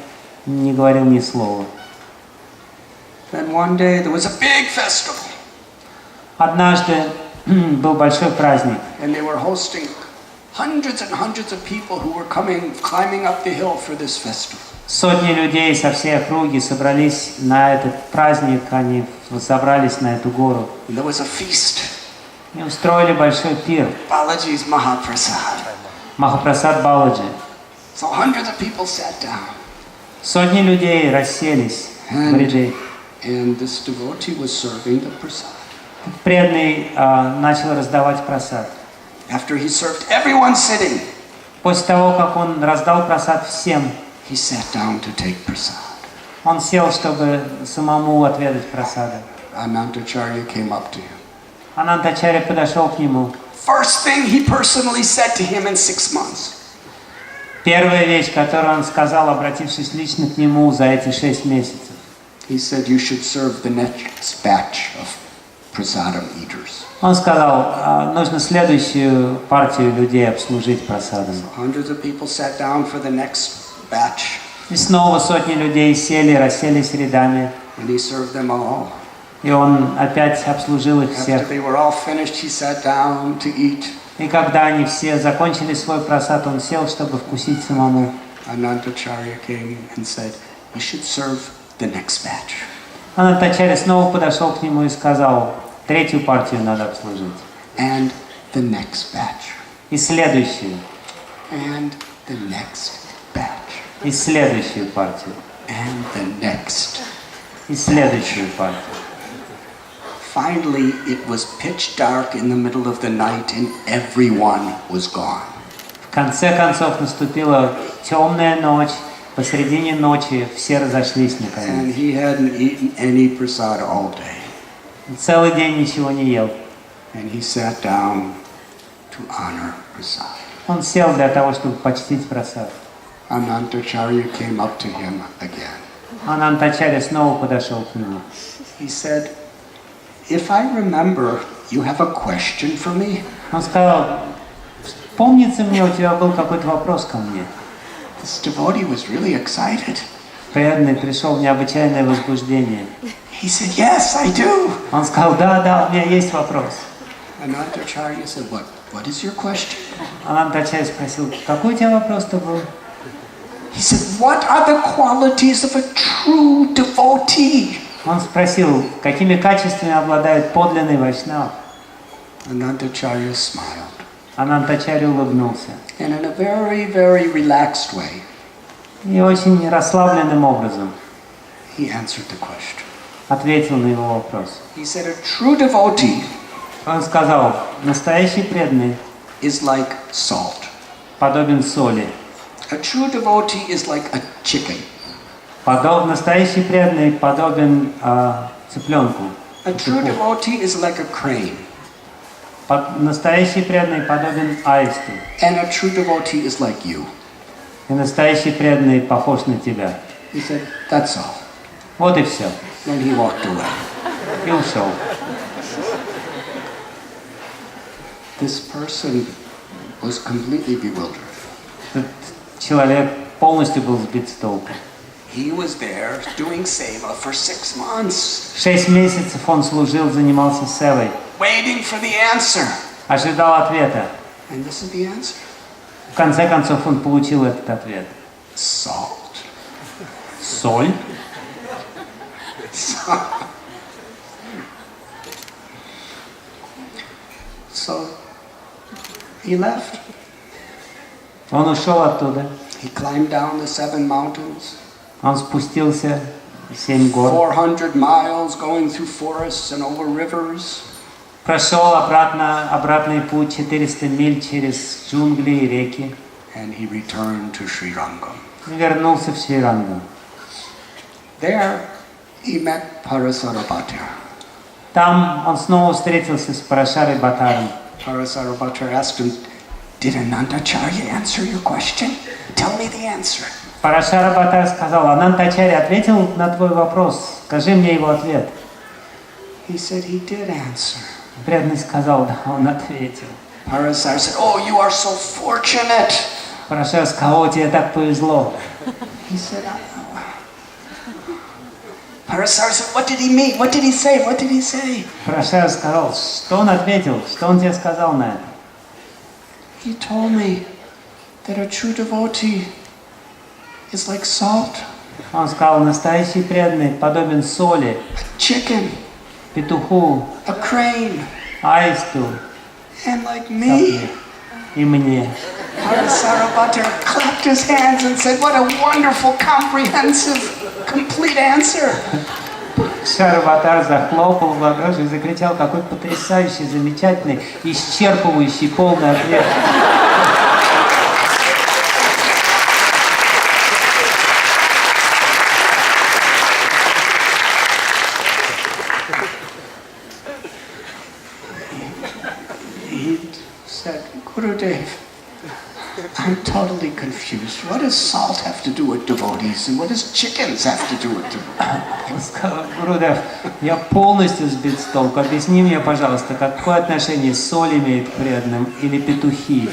B: не говорил ни слова.
A: Then one day there was a big festival.
B: Однажды был большой праздник.
A: And they were hosting hundreds and hundreds of people who were climbing up the hill for this festival.
B: Сотни людей со всей округи собрались на этот праздник, они собрались на эту гору.
A: And there was a feast.
B: И устроили большой пир.
A: Balaji's Mahaprasad.
B: Махапрасад Баладжи.
A: So hundreds of people sat down.
B: Сотни людей расселись в ряды.
A: And this devotee was serving the prasad.
B: Преданный начал раздавать прасад.
A: After he served everyone sitting,
B: После того, как он раздал прасад всем,
A: he sat down to take prasad.
B: он сел, чтобы самому отведать прасада.
A: Anantacharya came up to him.
B: Анантачарья подошел к нему.
A: First thing he personally said to him in 6 months.
B: Первая вещь, которую он сказал, обратившись лично к нему за эти 6 месяцев.
A: He said you should serve the next batch of prasadam eaters.
B: Он сказал, нужно следующую партию людей обслужить прасадом.
A: Hundreds of people sat down for the next batch.
B: И снова сотни людей сели, расселись рядами.
A: And he served them all.
B: И он опять обслужил их
A: After
B: всех.
A: they were all finished, he sat down to eat.
B: И когда они все закончили свой прасад, он сел, чтобы вкусить самому.
A: Anantacharya came and said, you should serve the next batch.
B: Анантачарья снова подошел к нему и сказал, третью партию надо обслужить.
A: And the next batch.
B: И следующую.
A: And the next batch.
B: И следующую партию.
A: And the next.
B: И следующую партию.
A: Finally, it was pitch dark in the middle of the night and everyone was gone.
B: В конце концов наступила темная ночь. Посредине ночи все разошлись
A: And
B: наконец.
A: he hadn't eaten any prasad all day.
B: Целый день ничего не ел.
A: And he sat down to honor prasad.
B: Он сел для того, чтобы почтить прасад.
A: Anantacharya came up to him again.
B: Анантачарья снова подошел к нему.
A: He said, if I remember, you have a question for me?
B: Он сказал, помнится мне, у тебя был какой-то вопрос ко мне.
A: This devotee was really excited.
B: Преданный пришел в необычайное возбуждение.
A: He said, yes, I do.
B: Он сказал, да, у меня есть вопрос.
A: Anantacharya said, what is your question?
B: Анантачарья спросил, какой у тебя вопрос-то был?
A: He said, what are the qualities of a true devotee?
B: Он спросил, какими качествами обладает подлинный вайшнав?
A: Anantacharya smiled.
B: Анантачарья улыбнулся.
A: And in a very, very relaxed way,
B: И очень расслабленным образом
A: he answered the question.
B: ответил на его вопрос.
A: He said, a true devotee
B: Он сказал, настоящий преданный
A: is like salt.
B: подобен соли.
A: A true devotee is like a chicken.
B: Настоящий преданный подобен цыпленку.
A: A true devotee is like a crane.
B: Настоящий преданный подобен аисту.
A: And a true devotee is like you.
B: И настоящий преданный похож на тебя.
A: He said, that's all.
B: Вот и все.
A: Then he walked away.
B: И ушел.
A: This person was completely bewildered.
B: Этот человек полностью был сбит с толку.
A: He was there doing seva for 6 months,
B: 6 месяцев он служил, занимался севой.
A: waiting for the answer.
B: Ожидал ответа.
A: And this is the answer.
B: В конце концов он получил этот ответ.
A: Salt.
B: Соль.
A: So he left.
B: Он ушел оттуда.
A: He climbed down the 7 mountains,
B: Он спустился 7 гор.
A: 400 miles going through forests and over rivers.
B: Прошел обратный путь 400 миль через джунгли и реки.
A: And he returned to Sri Rangam.
B: И вернулся в Шри-Рангу.
A: There he met Parasarabhatra.
B: Там он снова встретился с Парашарой Бхаттаром.
A: Parasarabhatra asked him, did Anantacharya answer your question? Tell me the answer.
B: Парашара Бхаттар сказал, Анантачарья ответил на твой вопрос, скажи мне его ответ.
A: He said he did answer.
B: Преданный сказал, да, он ответил.
A: Parasar said, oh, you are so fortunate.
B: Парашара сказал, о, тебе так повезло.
A: He said, Parasar said, what did he mean? What did he say? What did he say?
B: Парашара сказал, что он ответил, что он тебе сказал на это?
A: He told me that a true devotee is like salt,
B: Он сказал, настоящий преданный подобен соли,
A: chicken,
B: петуху,
A: a crane,
B: аисту,
A: and like me.
B: и мне.
A: Parasarabhatra clapped his hands and said, what a wonderful, comprehensive, complete answer.
B: Парашара Бхаттар захлопал в ладоши и закричал, какой потрясающий, замечательный, исчерпывающий, полный ответ.
A: Gurudev, I'm totally confused. What does salt have to do with devotees, and what does chickens have to do with devotees?
B: Он сказал: Гурудев, я полностью сбит с толку. Объясни мне, пожалуйста, какое отношение соль имеет к преданным или петухи?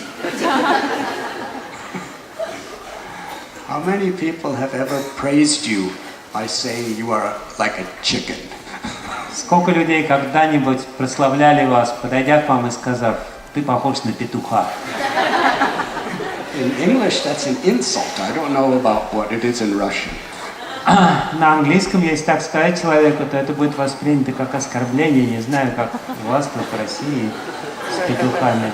A: How many people have ever praised you by saying you are like a chicken?
B: Сколько людей когда-нибудь прославляли вас, подойдя к вам и сказав: ты похож на петуха?
A: In English, that's an insult. I don't know about what it is in Russian.
B: На английском, если так сказать человеку, то это будет воспринято как оскорбление. Не знаю, как у вас тут в России с петухами.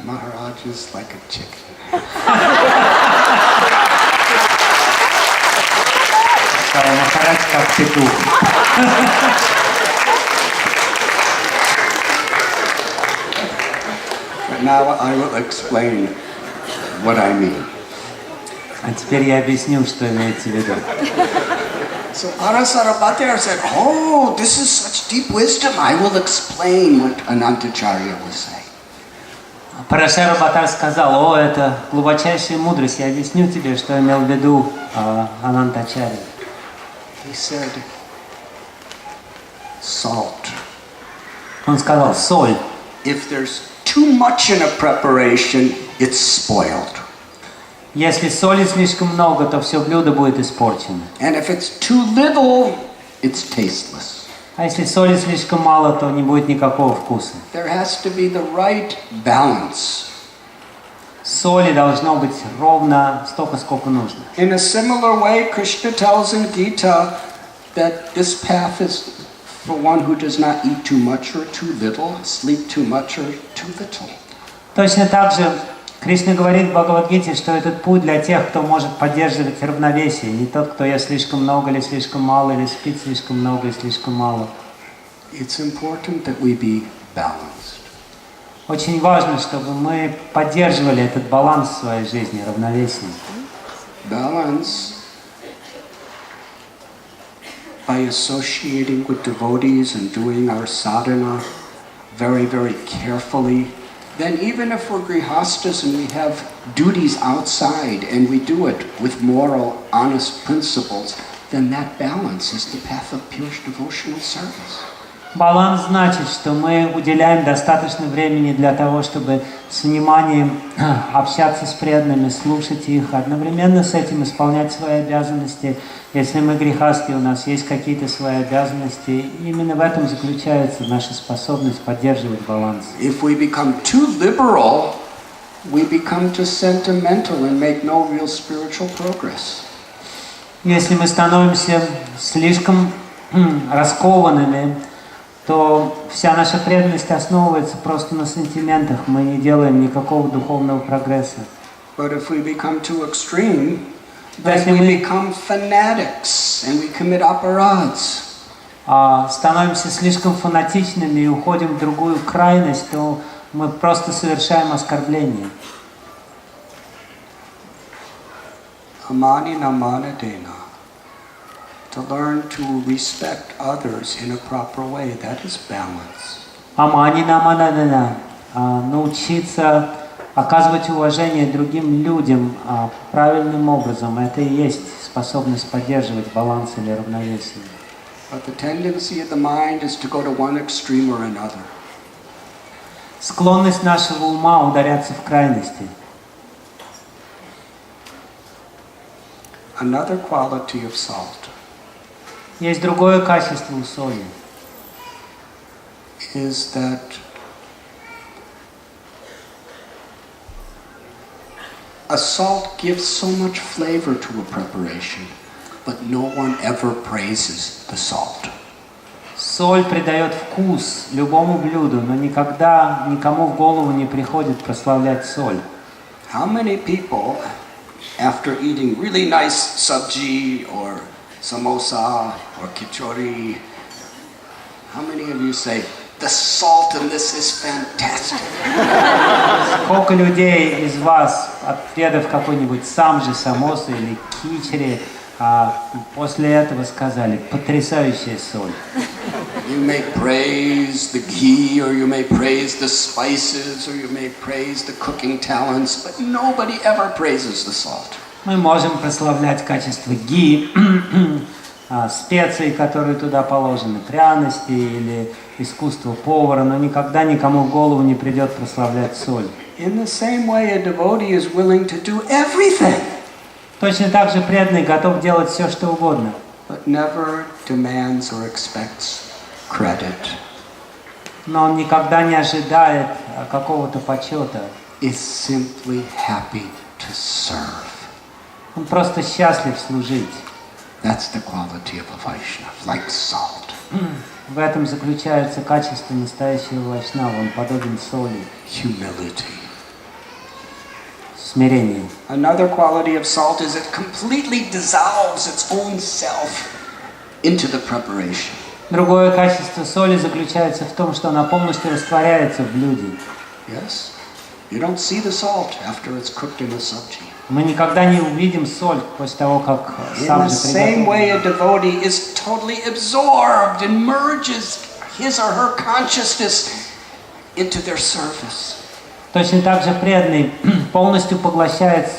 A: Maharaj is like a chicken.
B: Махарадж как петух.
A: But now I will explain what I mean.
B: А теперь я объясню, что имеется в виду.
A: So Parasarabhatar said, "Oh, this is such deep wisdom. I will explain what Anantacharya was saying."
B: Парашара Бхаттар сказал: о, это глубочайшая мудрость, я объясню тебе, что имел в виду Анантачарья.
A: He said, "Salt.
B: Он сказал: соль.
A: If there's too much in a preparation, it's spoiled.
B: Если соли слишком много, то все блюдо будет испорчено.
A: And if it's too little, it's tasteless."
B: А если соли слишком мало, то не будет никакого вкуса.
A: There has to be the right balance.
B: Соли должно быть ровно столько, сколько нужно.
A: In a similar way, Krishna tells in Gita that this path is for one who does not eat too much or too little, sleep too much or too little.
B: Точно так же Кришна говорит в Бхагавад-гите, что этот путь для тех, кто может поддерживать равновесие, не тот, кто ест слишком много или слишком мало, или спит слишком много и слишком мало.
A: It's important that we be balanced.
B: Очень важно, чтобы мы поддерживали этот баланс в своей жизни, равновесие.
A: Balance by associating with devotees and doing our sadhana very, very carefully. Then even if we're grihastas and we have duties outside and we do it with moral, honest principles, then that balance is the path of pure devotional service.
B: Баланс значит, что мы уделяем достаточно времени для того, чтобы с вниманием общаться с преданными, слушать их, одновременно с этим исполнять свои обязанности. Если мы грехасты, у нас есть какие-то свои обязанности, именно в этом заключается наша способность поддерживать баланс.
A: If we become too liberal, we become too sentimental and make no real spiritual progress.
B: Если мы становимся слишком раскованными, то вся наша преданность основывается просто на сентиментах, мы не делаем никакого духовного прогресса.
A: But if we become too extreme, then we become fanatics and we commit aparadhs.
B: Становимся слишком фанатичными и уходим в другую крайность, то мы просто совершаем оскорбление.
A: Amani namana dena. To learn to respect others in a proper way, that is balance.
B: Амани наманадана. Научиться оказывать уважение другим людям правильным образом, это и есть способность поддерживать баланс или равновесие.
A: But the tendency of the mind is to go to one extreme or another.
B: Склонность нашего ума ударяться в крайности.
A: Another quality of salt
B: Есть другое качество у соли.
A: is that a salt gives so much flavor to a preparation, but no one ever praises the salt.
B: Соль придает вкус любому блюду, но никогда никому в голову не приходит прославлять соль.
A: How many people, after eating really nice sabji or samosa or kachori, how many of you say, the salt in this is fantastic.
B: Сколько людей из вас, отведав какой-нибудь самджи, самосы или кичери, после этого сказали: потрясающая соль.
A: You may praise the ghee, or you may praise the spices, or you may praise the cooking talents, but nobody ever praises the salt.
B: Мы можем прославлять качество ги, специи, которые туда положены, пряности или искусство повара, но никогда никому в голову не придет прославлять соль.
A: In the same way, a devotee is willing to do everything,
B: Точно так же преданный готов делать все, что угодно,
A: but never demands or expects credit.
B: но он никогда не ожидает какого-то почета.
A: Is simply happy to serve.
B: Он просто счастлив служить.
A: That's the quality of a Vaishnava, like salt.
B: В этом заключается качество настоящего вайшнава. Он подобен соли.
A: Humility.
B: Смирение.
A: Another quality of salt is it completely dissolves its own self into the preparation.
B: Другое качество соли заключается в том, что она полностью растворяется в блюде.
A: Yes? You don't see the salt after it's cooked in a sabji.
B: Мы никогда не увидим соль после того, как
A: In
B: сам
A: the
B: же
A: same
B: приготовлен.
A: way, a devotee is totally absorbed and merges his or her consciousness into their service.
B: Точно так же преданный полностью поглощает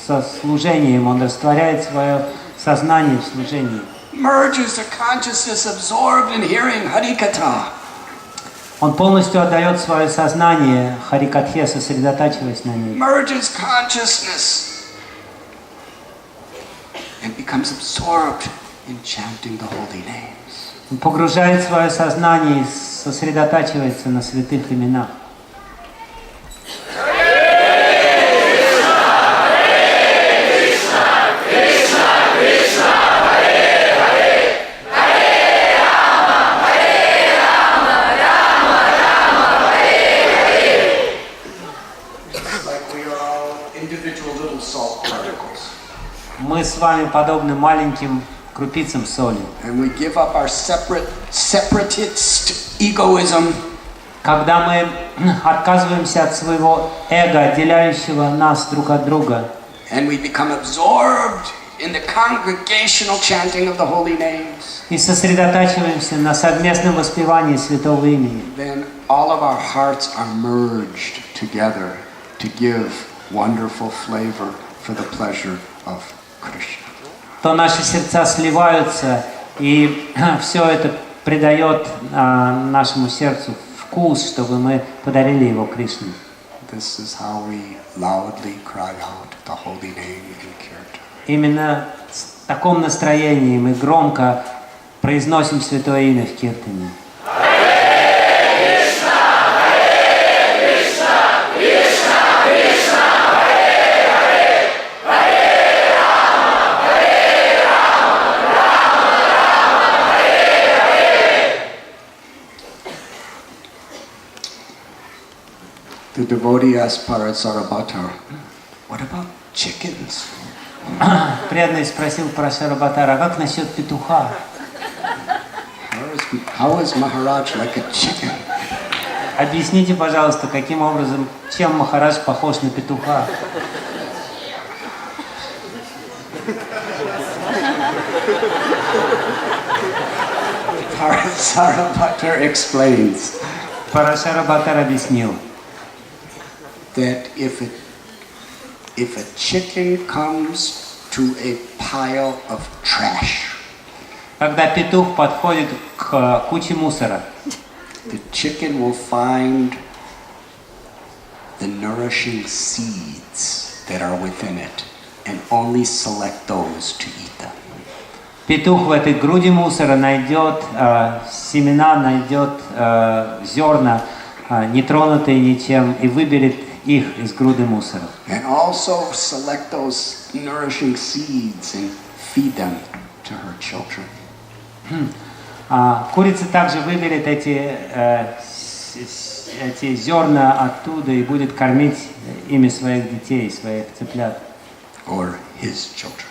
B: со служением, он растворяет свое сознание в служении.
A: Merges their consciousness, absorbed in hearing Harikatha.
B: Он полностью отдает свое сознание харикатхе, сосредотачиваясь на ней.
A: Merges consciousness and becomes absorbed in chanting the holy names.
B: Он погружает свое сознание и сосредотачивается на святых именах. Мы с вами подобны маленьким крупицам соли.
A: And we give up our separatist egoism.
B: Когда мы отказываемся от своего эго, отделяющего нас друг от друга,
A: And we become absorbed in the congregational chanting of the holy names.
B: и сосредотачиваемся на совместном воспевании святого имени,
A: Then all of our hearts are merged together to give wonderful flavor for the pleasure of Krishna.
B: то наши сердца сливаются, и все это придает нашему сердцу вкус, чтобы мы подарили его Кришне.
A: This is how we loudly cry out the holy name in kirtan.
B: Именно в таком настроении мы громко произносим святое имя в киртане.
A: The devotee asked Parasarabhata, what about chickens?
B: Преданный спросил Парасарабхатара: а как насчет петуха?
A: How is Maharaj like a chicken?
B: Объясните, пожалуйста, каким образом, чем Махарадж похож на петуха?
A: Parasarabhata explains
B: Парасарабхатар объяснил,
A: that if a chicken comes to a pile of trash,
B: когда петух подходит к куче мусора,
A: the chicken will find the nourishing seeds that are within it and only select those to eat them.
B: петух в этой груди мусора найдет семена, найдет зерна, нетронутые ничем, и выберет их из груды мусора.
A: And also select those nourishing seeds and feed them to her children.
B: Курица также выберет эти зерна оттуда и будет кормить ими своих детей, своих цыплят.
A: Or his children.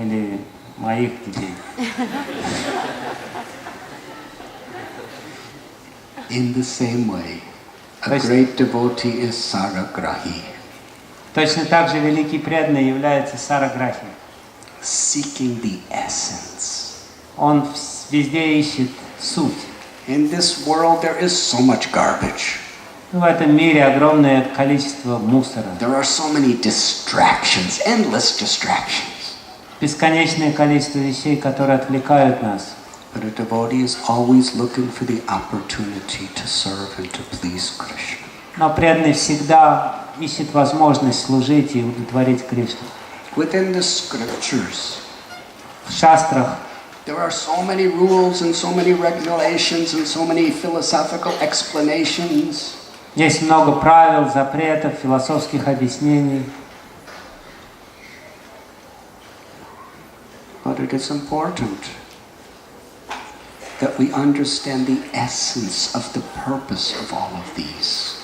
B: Или моих детей.
A: In the same way, a
B: То есть-
A: great devotee is saragrahi,
B: Точно так же великий преданный является сараграхи.
A: seeking the essence.
B: Он везде ищет суть.
A: In this world, there is so much garbage.
B: В этом мире огромное количество мусора.
A: There are so many distractions, endless distractions.
B: Бесконечное количество вещей, которые отвлекают нас.
A: But a devotee is always looking for the opportunity to serve and to please Krishna.
B: Но преданный всегда ищет возможность служить и удовлетворить Кришну.
A: Within the scriptures,
B: В шастрах
A: there are so many rules and so many regulations and so many philosophical explanations.
B: есть много правил, запретов, философских объяснений.
A: But it is important that we understand the essence of the purpose of all of these.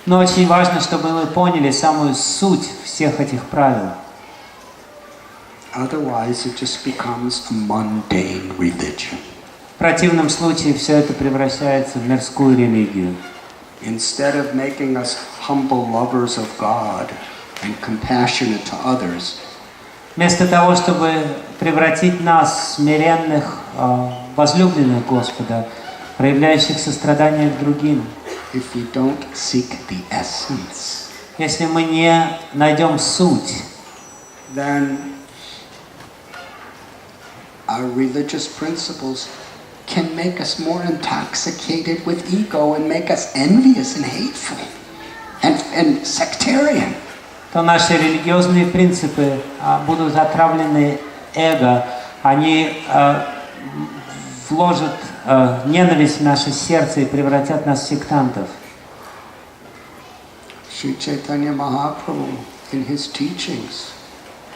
B: Но очень важно, чтобы мы поняли самую суть всех этих правил.
A: Otherwise, it just becomes a mundane religion.
B: В противном случае все это превращается в мирскую религию.
A: Instead of making us humble lovers of God and compassionate to others,
B: Вместо того, чтобы превратить нас в смиренных, возлюбленных Господа, проявляющих сострадание к другим,
A: if we don't seek the essence,
B: если мы не найдем суть,
A: then our religious principles can make us more intoxicated with ego and make us envious and hateful and sectarian.
B: то наши религиозные принципы будут отравлены эго, они вложат ненависть в наше сердце и превратят нас в сектантов.
A: Sri Chaitanya Mahaprabhu, in his teachings,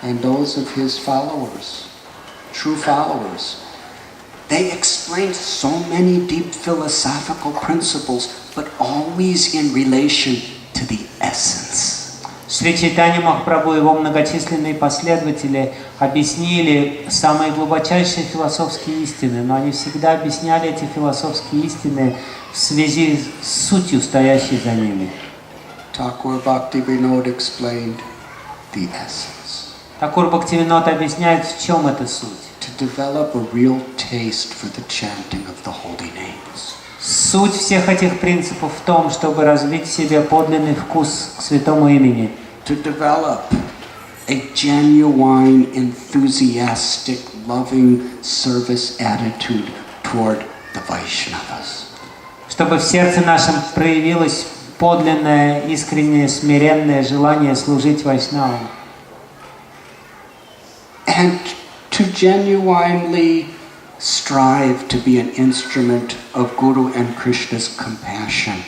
A: and those of his followers, true followers, they explained so many deep philosophical principles, but always in relation to the essence.
B: Шри Чайтанья Махапрабху и его многочисленные последователи объяснили самые глубочайшие философские истины, но они всегда объясняли эти философские истины в связи с сутью, стоящей за ними.
A: Thakur Bhaktivinoda explained the essence.
B: Такур Бхактивинод объясняет, в чем эта суть.
A: To develop a real taste for the chanting of the holy names.
B: Суть всех этих принципов в том, чтобы развить в себе подлинный вкус к святому имени.
A: To develop a genuine, enthusiastic, loving service attitude toward the Vaishnavas.
B: Чтобы в сердце нашем проявилось подлинное, искреннее, смиренное желание служить вайшнавам.
A: And to genuinely strive to be an instrument of Guru and Krishna's compassion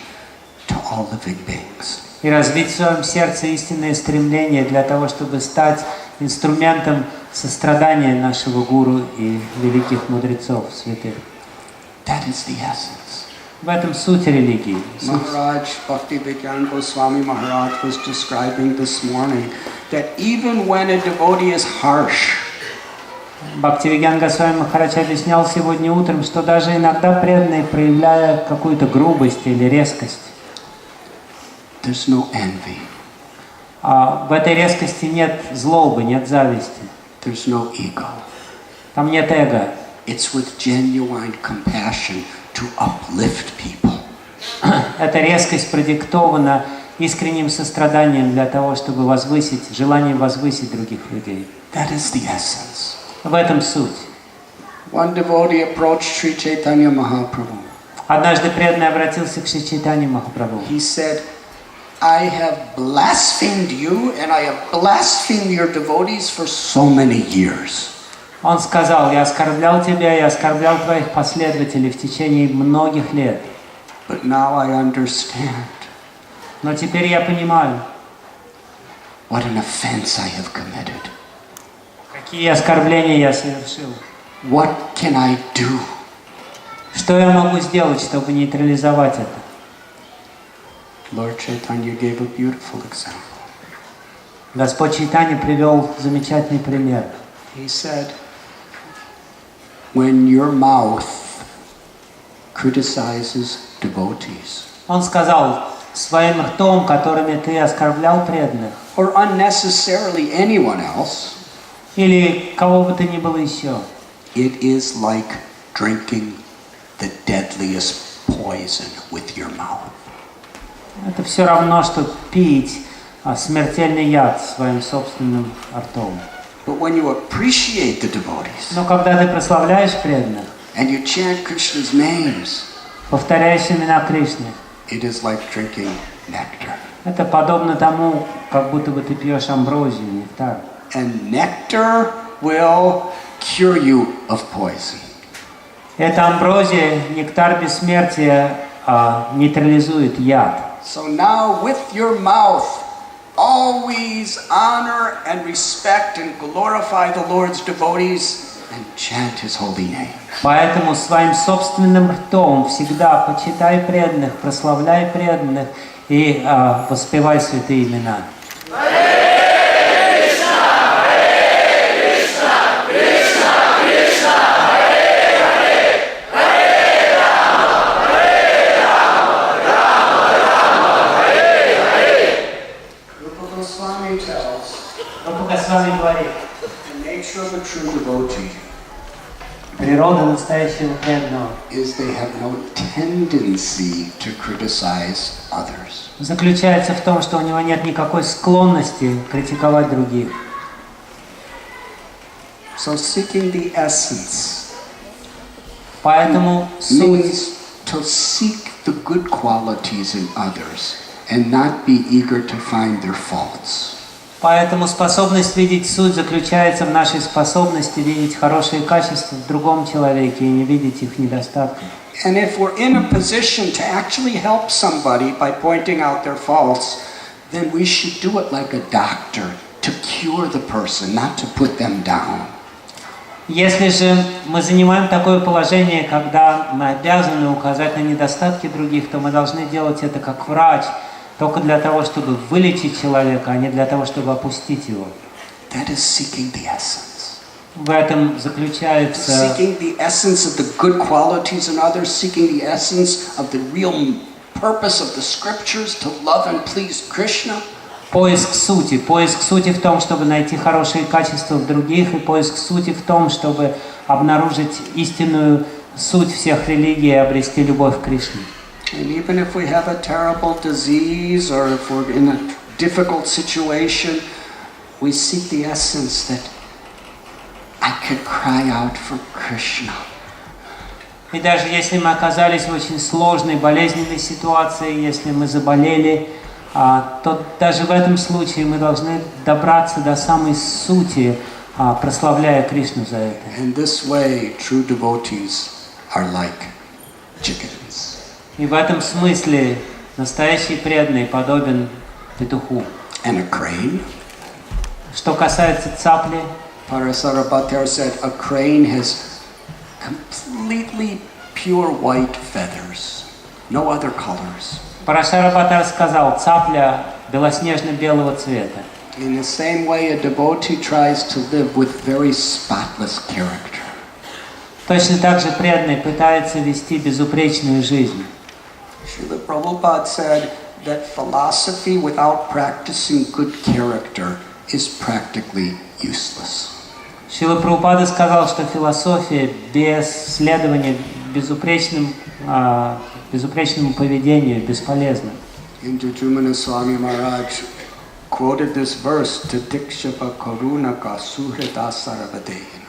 A: to all living beings.
B: И развить в своем сердце истинное стремление для того, чтобы стать инструментом сострадания нашего гуру и великих мудрецов, святых.
A: That is the essence.
B: В этом суть религии.
A: Maharaj Bhaktivedanta Swami Maharaj was describing this morning that even when a devotee is harsh,
B: Бхактивидан Госвами Махарадж объяснял сегодня утром, что даже иногда преданные, проявляя какую-то грубость или резкость,
A: there's no envy,
B: в этой резкости нет злобы, нет зависти,
A: there's no ego.
B: там нет эго.
A: It's with genuine compassion to uplift people.
B: Эта резкость продиктована искренним состраданием для того, чтобы возвысить, желанием возвысить других людей.
A: That is the essence.
B: В этом суть.
A: One devotee approached Sri Chaitanya Mahaprabhu.
B: Однажды преданный обратился к Шри Чайтанье Махапрабху.
A: He said, I have blasphemed you and I have blasphemed your devotees for so many years.
B: Он сказал: я оскорблял тебя, я оскорблял твоих последователей в течение многих лет.
A: But now I understand
B: Но теперь я понимаю,
A: what an offense I have committed.
B: какие оскорбления я совершил.
A: What can I do?
B: Что я могу сделать, чтобы нейтрализовать это?
A: Lord Chaitanya gave a beautiful example.
B: Господь Чайтанья привел замечательный пример.
A: He said, when your mouth criticizes devotees.
B: Он сказал, своим ртом, которыми ты оскорблял преданных,
A: Or unnecessarily anyone else,
B: или кого бы то ни было еще,
A: it is like drinking the deadliest poison with your mouth.
B: это все равно, что пить смертельный яд своим собственным ртом.
A: But when you appreciate the devotees,
B: Но когда ты прославляешь преданных,
A: and you chant Krishna's names,
B: повторяешь имена Кришны,
A: it is like drinking nectar.
B: это подобно тому, как будто бы ты пьешь амброзию, нектар.
A: And nectar will cure you of poison.
B: Эта амброзия, нектар бессмертия, нейтрализует яд.
A: So now with your mouth, always honor and respect and glorify the Lord's devotees and chant His holy name.
B: Поэтому своим собственным ртом всегда почитай преданных, прославляй преданных и воспевай святые имена. Радханатха Свами говорит,
A: The nature of a true devotee
B: природа настоящего преданного
A: is they have no tendency to criticize others.
B: заключается в том, что у него нет никакой склонности критиковать других.
A: So seeking the essence
B: Поэтому суть,
A: means to seek the good qualities in others and not be eager to find their faults.
B: поэтому способность видеть суть заключается в нашей способности видеть хорошие качества в другом человеке и не видеть их недостатков.
A: And if we're in a position to actually help somebody by pointing out their faults, then we should do it like a doctor, to cure the person, not to put them down.
B: Если же мы занимаем такое положение, когда мы обязаны указать на недостатки других, то мы должны делать это как врач, только для того, чтобы вылечить человека, а не для того, чтобы опустить его.
A: That is seeking the essence.
B: В этом заключается
A: Seeking the essence of the good qualities in others, seeking the essence of the real purpose of the scriptures to love and please Krishna.
B: поиск сути. Поиск сути в том, чтобы найти хорошие качества в других, и поиск сути в том, чтобы обнаружить истинную суть всех религий и обрести любовь к Кришне.
A: And even if we have a terrible disease or if we're in a difficult situation, we seek the essence that I could cry out for Krishna.
B: И даже если мы оказались в очень сложной, болезненной ситуации, если мы заболели, то даже в этом случае мы должны добраться до самой сути, прославляя Кришну за это.
A: In this way, true devotees are like chickens.
B: И в этом смысле настоящий преданный подобен петуху.
A: And a crane?
B: Что касается цапли,
A: Parasarabhatar said a crane has completely pure white feathers, no other colors.
B: Парашарабхатар сказал, цапля белоснежно-белого цвета.
A: In the same way, a devotee tries to live with very spotless character.
B: Точно так же преданный пытается вести безупречную жизнь.
A: Srila Prabhupada said that philosophy without practicing good character is practically useless.
B: Шрила Прабхупада сказал, что философия без следования безупречному поведению бесполезна.
A: Radhkanatha Swami Maharaj quoted this verse to Dikshapa Karunaka Suhrita Sarvadehina,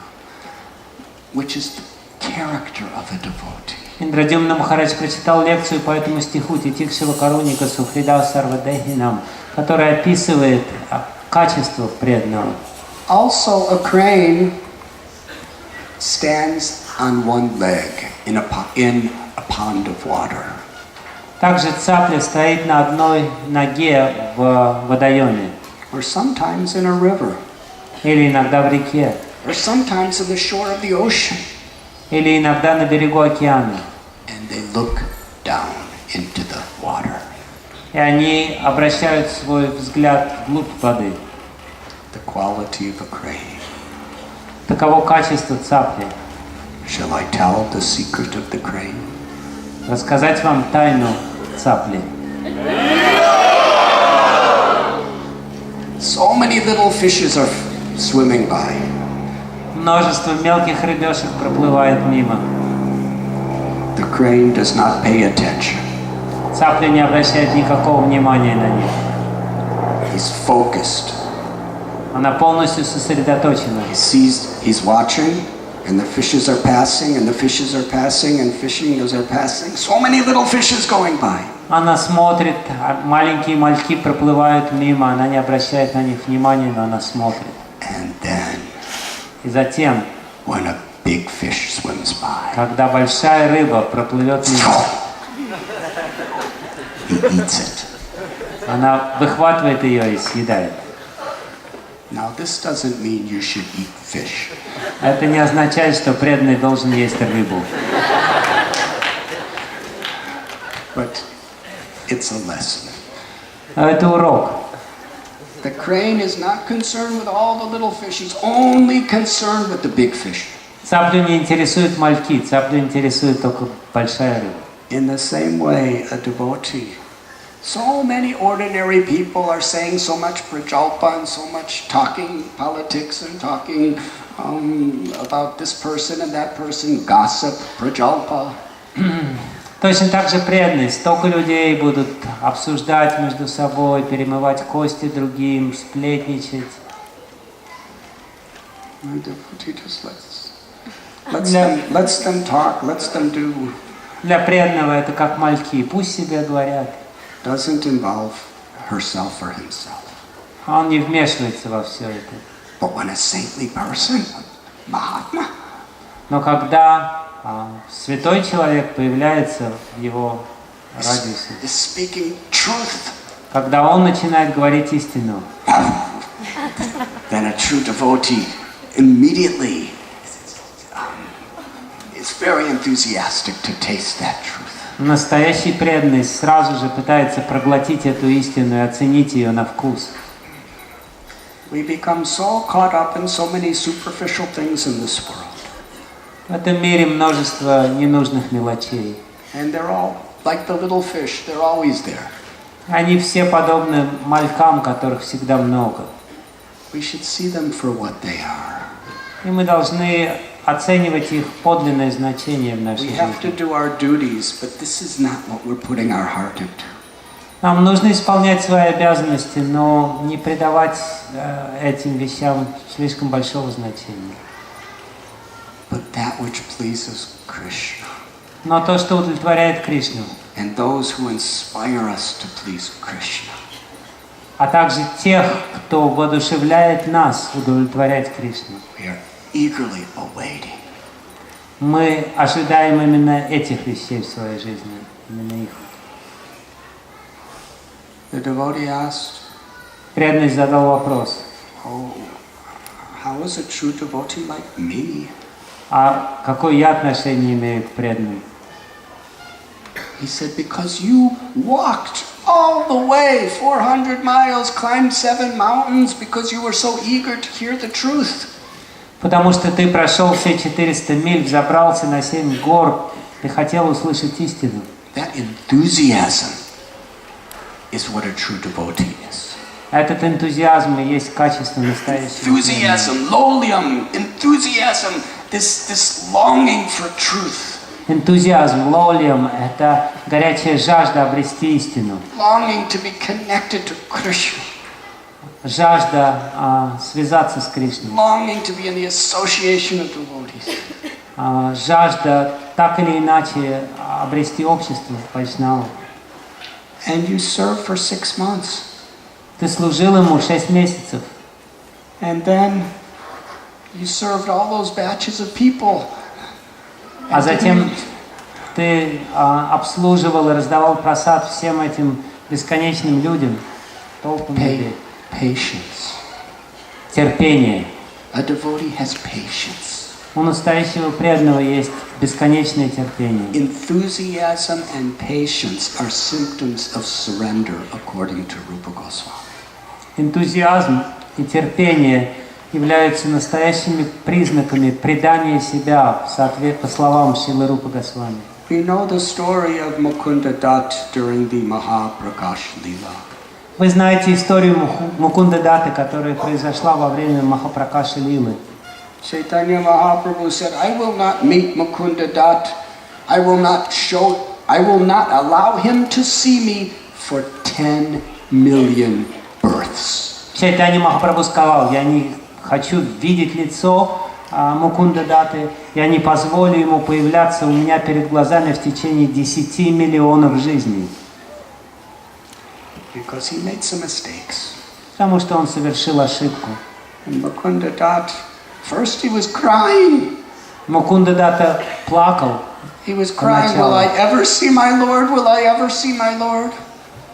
A: which is the character of a devotee.
B: Индрадюмна Махарадж прочитал лекцию по этому стиху Титикшива Каруника Сухрида Сарвадехинам, который описывает качество преданного.
A: Also, a crane stands on one leg in a pond of water.
B: Также цапля стоит на одной ноге в водоеме.
A: Or sometimes in a river.
B: Или иногда в реке.
A: Or sometimes on the shore of the ocean.
B: Или иногда на берегу океана.
A: And they look down into the water.
B: И они обращают свой взгляд вглубь воды.
A: The quality of a crane.
B: Таково качество цапли.
A: Shall I tell the secret of the crane?
B: рассказать вам тайну цапли.
A: So many little fishes are swimming by.
B: Множество мелких рыбешек проплывает мимо.
A: The crane does not pay attention.
B: Цапля не обращает никакого внимания на них.
A: He's focused.
B: Она полностью сосредоточена.
A: He sees, he's watching, and the fishes are passing, and the fishes are passing, and fishes are passing. So many little fishes going by.
B: Она смотрит, маленькие мальки проплывают мимо, она не обращает на них внимания, но она смотрит.
A: And then,
B: И затем,
A: when a big fish swims by,
B: когда большая рыба проплывет мимо,
A: he eats it.
B: она выхватывает ее и съедает.
A: Now, this doesn't mean you should eat fish.
B: Это не означает, что преданный должен есть рыбу.
A: But it's a lesson.
B: Это урок.
A: The crane is not concerned with all the little fish. He's only concerned with the big fish.
B: Цаплю не интересуют мальки, цаплю интересует только большая рыба.
A: In the same way, a devotee. So many ordinary people are saying so much prajalpa and so much talking politics and talking about this person and that person, gossip, prajalpa.
B: Точно так же преданные. Столько людей будут обсуждать между собой, перемывать кости другим, сплетничать.
A: My devotee just lets them talk, lets them do.
B: Для преданного это как мальки, пусть себе говорят.
A: Doesn't involve herself or himself.
B: А он не вмешивается во все это.
A: But when a saintly person, Mahatma,
B: Но когда святой человек появляется в его радиусе,
A: is speaking truth,
B: когда он начинает говорить истину,
A: then a true devotee immediately is very enthusiastic to taste that truth.
B: настоящий преданный сразу же пытается проглотить эту истину и оценить ее на вкус.
A: We become so caught up in so many superficial things in this world.
B: В этом мире множество ненужных мелочей.
A: And they're all like the little fish, they're always there.
B: Они все подобны малькам, которых всегда много.
A: We should see them for what they are.
B: И мы должны оценивать их подлинное значение в нашей
A: We have to
B: жизни.
A: do our duties, but this is not what we're putting our heart into.
B: Нам нужно исполнять свои обязанности, но не придавать этим вещам слишком большого значения.
A: But that which pleases Krishna.
B: Но то, что удовлетворяет Кришну,
A: And those who inspire us to please Krishna.
B: а также тех, кто воодушевляет нас удовлетворять Кришну.
A: We are eagerly awaiting.
B: Мы ожидаем именно этих вещей в своей жизни, именно их.
A: The devotee asked,
B: Преданный задал вопрос:
A: oh, how is a true devotee like me?
B: а какое я отношение имею к преданным?
A: He said, because you walked all the way, 400 miles, climbed 7 mountains, because you were so eager to hear the truth.
B: Потому что ты прошел все 400 миль, взобрался на 7 гор, ты хотел услышать истину.
A: That enthusiasm is what a true devotee is.
B: Этот энтузиазм и есть качество настоящего преданного.
A: Enthusiasm, lolium, enthusiasm, this longing for truth.
B: Энтузиазм, лолиум – это горячая жажда обрести истину.
A: Longing to be connected to Krishna.
B: Жажда связаться с Кришной.
A: Longing to be in the association of devotees.
B: Жажда так или иначе обрести общество вайшнавов.
A: And you serve for 6 months.
B: Ты служил ему 6 месяцев.
A: And then you served all those batches of people.
B: А затем ты обслуживал и раздавал просад всем этим бесконечным людям, толпам людей.
A: Patience.
B: Терпение.
A: A devotee has patience.
B: У настоящего преданного есть бесконечное терпение.
A: Enthusiasm and patience are symptoms of surrender, according to Rupa Goswami.
B: Энтузиазм и терпение являются настоящими признаками предания себя по словам Шрилы Рупы Госвами.
A: We know the story of Mukunda Dutt during the Mahaprakash Lila.
B: Вы знаете историю Мукунды Датты, которая произошла во время Махапракаши Лилы.
A: Chaitanya Mahaprabhu said, I will not meet Mukunda Dutt. I will not allow him to see me for 10 million births.
B: Чайтанья Махапрабху сказал, я не хочу видеть лицо Мукунды Датты, я не позволю ему появляться у меня перед глазами в течение 10 миллионов жизней.
A: Because he made some mistakes.
B: Потому что он совершил ошибку.
A: And Mukunda Dutt, first he was crying.
B: Мукунда Датта плакал.
A: He was crying, will I ever see my Lord? Will I ever see my Lord?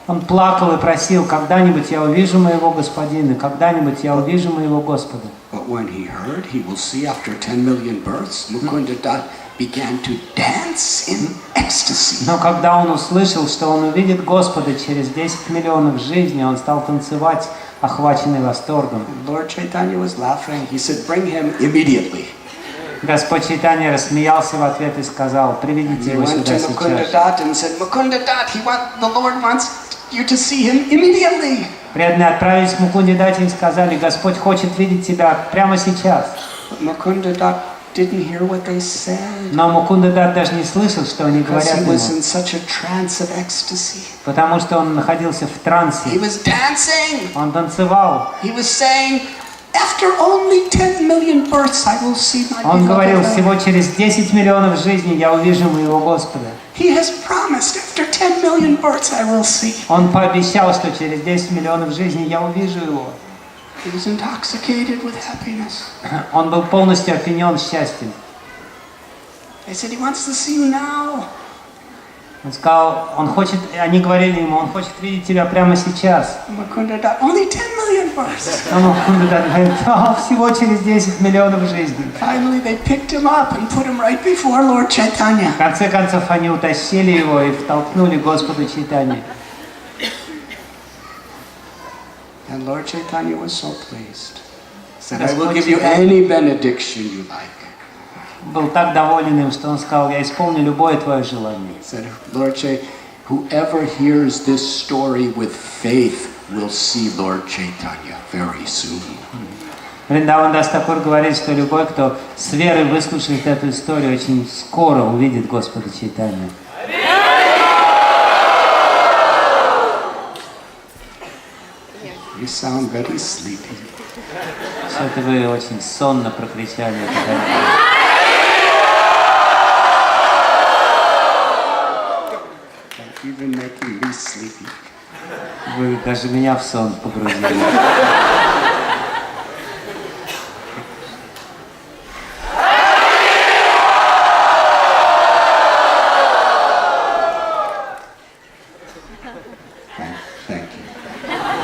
B: Он плакал и просил, когда-нибудь я увижу моего Господина, когда-нибудь я увижу моего Господа.
A: But when he heard he will see after 10 million births, Mukunda Dutt began to dance in ecstasy.
B: Но когда он услышал, что он увидит Господа через 10 миллионов жизней, он стал танцевать, охваченный восторгом.
A: Lord Chaitanya was laughing. He said, bring him immediately.
B: Господь Чайтанья рассмеялся в ответ и сказал, приведите его сюда сейчас. Преданные отправились к Мукунде Датте и сказали, Господь хочет видеть тебя прямо сейчас. Но Мукунда Датта даже не слышал, что они говорят ему, потому что он находился в трансе. Он танцевал. Он говорил, всего через 10 миллионов жизней я увижу моего Господа. Он пообещал, что через 10 миллионов жизней я увижу его. Он был полностью опьянен счастьем. Он сказал, они говорили ему, он хочет видеть тебя прямо сейчас. Но Мукунда Датта говорит, всего через 10 миллионов жизней. В конце концов, они утащили его и втолкнули Господу Чайтанье.
A: And Lord Chaitanya was so pleased. He said, I will give you any benediction you like.
B: Был так доволен им, что он сказал, я исполню любое твое желание.
A: Said, Lord Chaitanya, whoever hears this story with faith will see Lord Chaitanya very soon.
B: Вриндаван Дас Такур говорит, что любой, кто с верой выслушает эту историю, очень скоро увидит Господа Чайтанью.
A: You sound very sleepy.
B: Что-то вы очень сонно прокричали.
A: Even making me sleepy.
B: Вы даже меня в сон погрузили.
A: Thank you.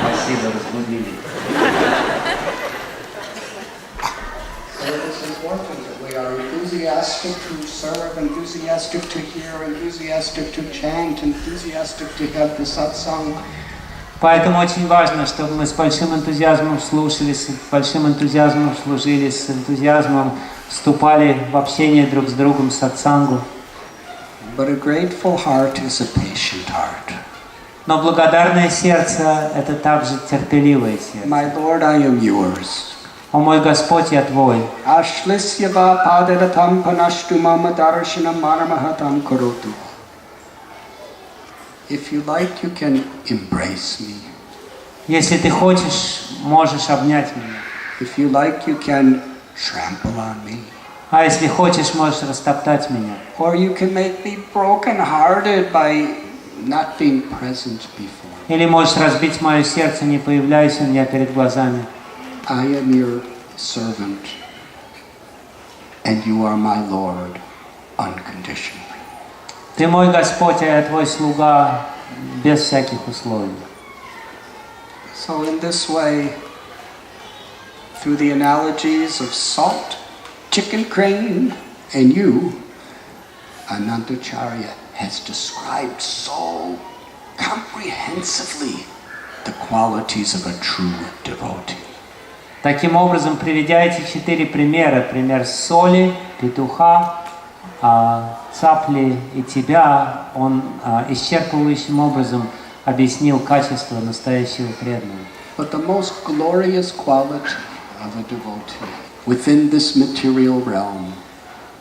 B: Спасибо, разбудили.
A: So it's important that we are enthusiastic to serve, enthusiastic to hear, enthusiastic to chant, enthusiastic to have the satsang.
B: Поэтому очень важно, чтобы мы с большим энтузиазмом слушали, с большим энтузиазмом служили, с энтузиазмом вступали в общение друг с другом, сатсангу.
A: But a grateful heart is a patient heart.
B: Но благодарное сердце – это также терпеливое сердце.
A: My Lord, I am yours.
B: О мой Господь, я Твой.
A: Ashlisyava padadatam panashtu mama darshanam manamahatam karotu. If you like, you can embrace me.
B: Если Ты хочешь, можешь обнять меня.
A: If you like, you can trample on me.
B: А если хочешь, можешь растоптать меня.
A: Or you can make me broken-hearted by not being present before.
B: Или можешь разбить мое сердце, не появляясь у меня перед глазами.
A: I am your servant, and you are my Lord unconditionally.
B: Ты мой Господь, а я Твой слуга, без всяких условий.
A: So in this way, through the analogies of salt, chicken crane, and you, Anantacharya has described so comprehensively the qualities of a true devotee.
B: Таким образом, приведя эти 4 примера, пример соли, петуха, цапли и тебя, он исчерпывающим образом объяснил качество настоящего преданного.
A: But the most glorious quality of a devotee within this material realm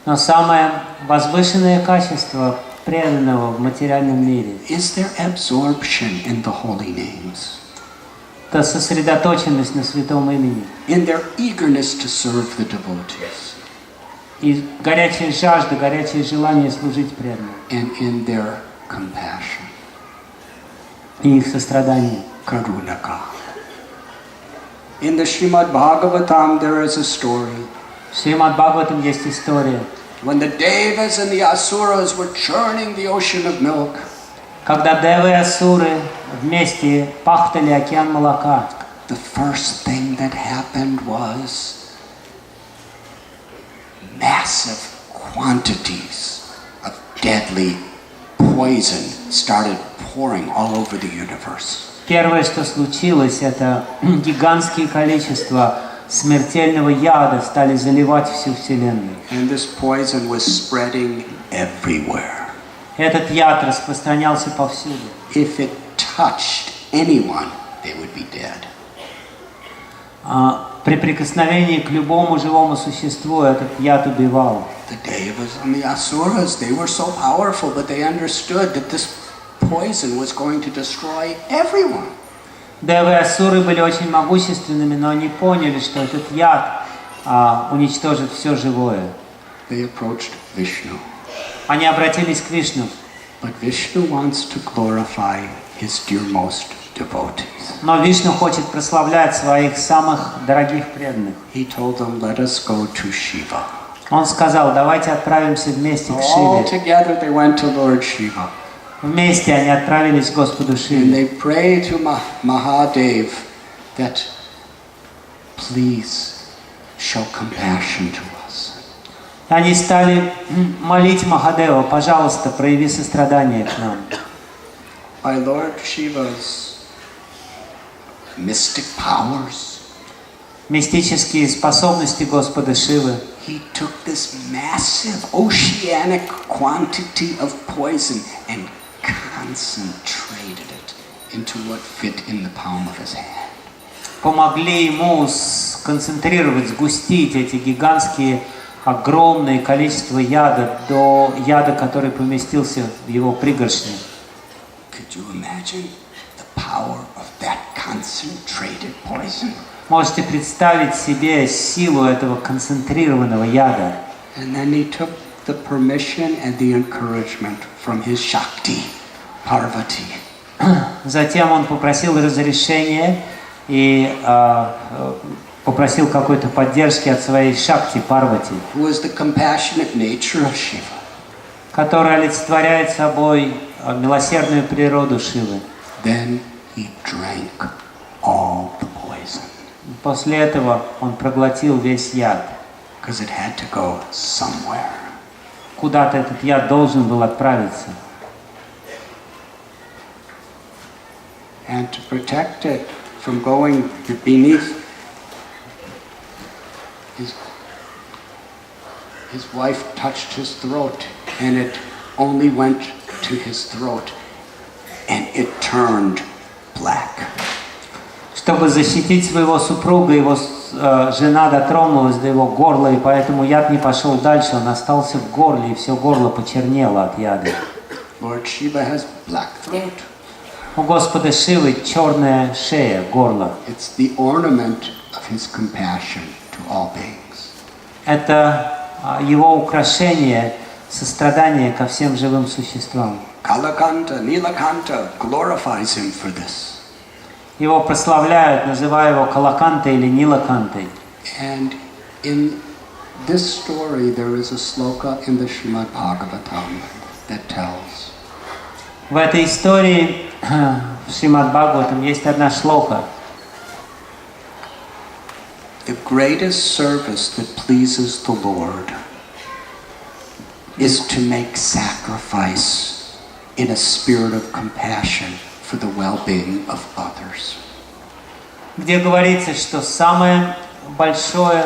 B: Но самое возвышенное качество преданного в материальном мире
A: is their absorption in the holy names,
B: — это сосредоточенность на святом имени
A: in their eagerness to serve the devotees,
B: и горячая жажда, горячее желание служить преданным
A: and in their compassion,
B: и их сострадание.
A: karunaka. In the Srimad Bhagavatam there is a story.
B: В Шримад Бхагаватам есть история,
A: When the Devas and the Asuras were churning the ocean of milk,
B: когда девы и асуры вместе пахтали океан молока.
A: the first thing that happened was massive quantities of deadly poison started pouring all over the universe.
B: Первое, что случилось, это гигантские количества смертельного яда стали заливать всю Вселенную.
A: And this poison was spreading everywhere.
B: Этот яд распространялся повсюду.
A: If it touched anyone, they would be dead.
B: При прикосновении к любому живому существу этот яд убивал.
A: The Devas and the Asuras, they were so powerful, but they understood that this poison was going to destroy everyone.
B: Девы и асуры были очень могущественными, но они поняли, что этот яд уничтожит все живое.
A: They approached Vishnu.
B: Они обратились к Вишну.
A: But Vishnu wants to glorify his dearmost devotees.
B: Но Вишну хочет прославлять своих самых дорогих преданных.
A: He told them, let us go to Shiva.
B: Он сказал, давайте отправимся вместе к
A: All
B: Шиве.
A: together they went to Lord Shiva.
B: Вместе они отправились к Господу
A: And
B: Шиве.
A: they prayed to Mahadev that please show compassion to us.
B: Они стали молить Махадева, пожалуйста, прояви сострадание к нам.
A: By Lord Shiva's mystic powers,
B: Мистические способности Господа Шивы.
A: he took this massive oceanic quantity of poison and concentrated it into what fit in the palm of his hand.
B: Помогли ему сконцентрировать, сгустить эти гигантские, огромные количества яда до яда, который поместился в его пригоршне.
A: Could you imagine the power of that concentrated poison?
B: Можете представить себе силу этого концентрированного яда.
A: And then he took the permission and the encouragement from his Shakti, Parvati.
B: Затем он попросил разрешения и попросил какой-то поддержки от своей Шакти Парвати,
A: Who was the compassionate nature of Shiva.
B: которая олицетворяет собой милосердную природу Шивы.
A: Then he drank all the poison.
B: После этого он проглотил весь яд.
A: Because it had to go somewhere.
B: Куда-то этот яд должен был отправиться.
A: And to protect it from going beneath, his wife touched his throat, and it only went to his throat, and it turned black.
B: Чтобы защитить своего супруга, его жена дотронулась до его горла, и поэтому яд не пошел дальше, он остался в горле, и все горло почернело от яда.
A: Lord Shiva has black throat.
B: У Господа Шивы черная шея, горло.
A: It's the ornament of his compassion to all beings.
B: Это его украшение, сострадание ко всем живым существам.
A: Kalakanta, Nilakanta glorifies him for this.
B: Его прославляют, называя его Калакантой или Нилакантой.
A: And in this story there is a sloka in the Srimad Bhagavatam that tells
B: В этой истории в Шримад Бхагаватам есть одна шлока.
A: the greatest service that pleases the Lord is to make sacrifice in a spirit of compassion for the well-being of others.
B: Где говорится, что самое большое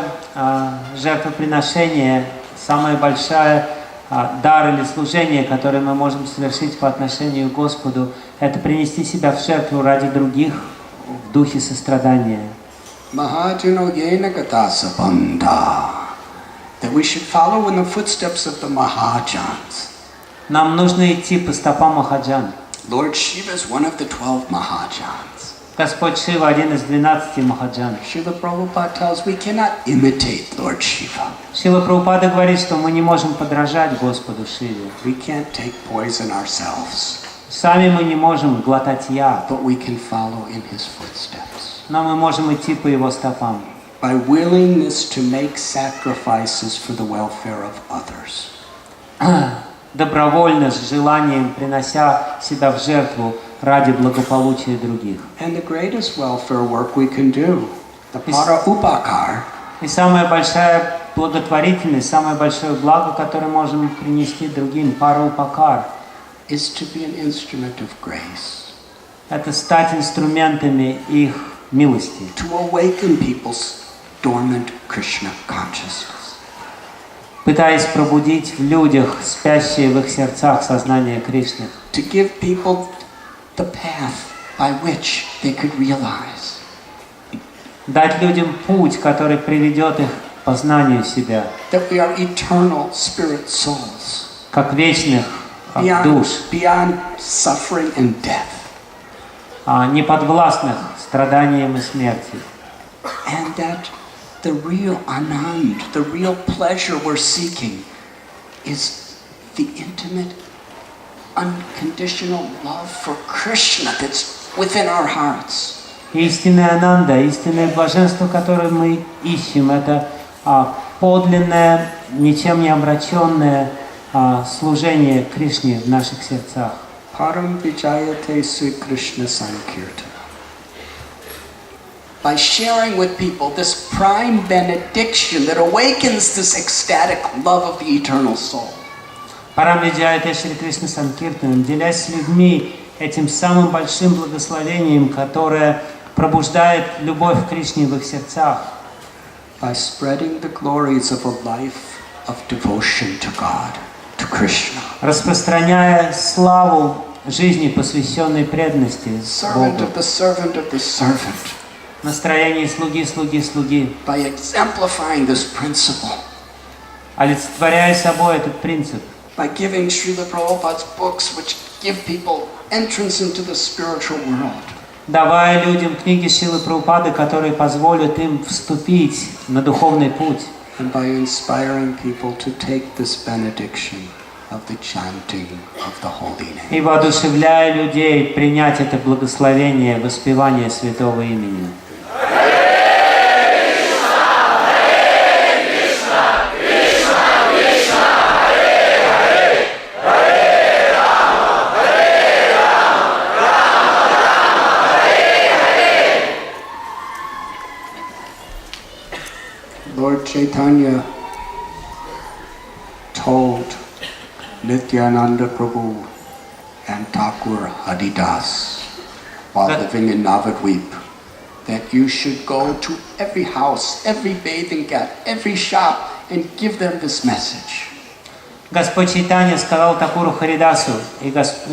B: жертвоприношение, самая большая дар или служение, которое мы можем совершить по отношению к Господу, это принести себя в жертву ради других в духе сострадания.
A: That we should follow in the footsteps of the Mahajans.
B: Нам нужно идти по стопам Махаджан.
A: Lord Shiva is one of the 12 Mahajans.
B: Господь Шива один из 12 Махаджан.
A: Srila Prabhupada tells we cannot imitate Lord Shiva.
B: Шрила Прабхупада говорит, что мы не можем подражать Господу Шиве.
A: We can't take poison ourselves.
B: Сами мы не можем глотать яд.
A: But we can follow in his footsteps.
B: Но мы можем идти по его стопам.
A: By willingness to make sacrifices for the welfare of others.
B: Добровольно, с желанием, принося себя в жертву ради благополучия других.
A: And the greatest welfare work we can do, the para upakar.
B: И самая большая благотворительность, самое большое благо, которое можем принести другим, пара упакар,
A: is to be an instrument of grace.
B: Это стать инструментами их милости.
A: To awaken people's dormant Krishna consciousness.
B: Пытаясь пробудить в людях спящее в их сердцах сознание Кришны.
A: To give people the path by which they could realize.
B: Дать людям путь, который приведет их к познанию себя.
A: That we are eternal spirit souls.
B: Как вечных душ.
A: Beyond suffering and death.
B: Неподвластных страданиям и смерти.
A: And that the real anand, the real pleasure we're seeking is the intimate, unconditional love for Krishna that's within our hearts.
B: Истинная ананда, истинное блаженство, которое мы ищем, это подлинное, ничем не омраченное служение Кришне в наших сердцах.
A: Param vijayate Sri Krishna Sankirtan. By sharing with people this prime benediction that awakens this ecstatic love of the eternal soul.
B: Парам виджаяте Шри Кришна Санкиртан, делясь с людьми этим самым большим благословением, которое пробуждает любовь к Кришне в их сердцах.
A: By spreading the glories of a life of devotion to God, to Krishna.
B: Распространяя славу жизни, посвященной преданности
A: Servant
B: Богу.
A: of the servant of the servant.
B: Настроение слуги, слуги, слуги.
A: By exemplifying this principle.
B: Олицетворяя собой этот принцип.
A: By giving Srila Prabhupada's books which give people entrance into the spiritual world.
B: Давая людям книги Шрилы Прабхупады, которые позволят им вступить на духовный путь.
A: And by inspiring people to take this benediction of the chanting of the holy name.
B: И воодушевляя людей принять это благословение, воспевание святого имени.
A: Lord Chaitanya told Nityananda Prabhu and Thakur Haridas while living in Navadvip that you should go to every house, every bathing cat, every shop and give them this message.
B: Господь Чайтанья сказал Такуру Харидасу и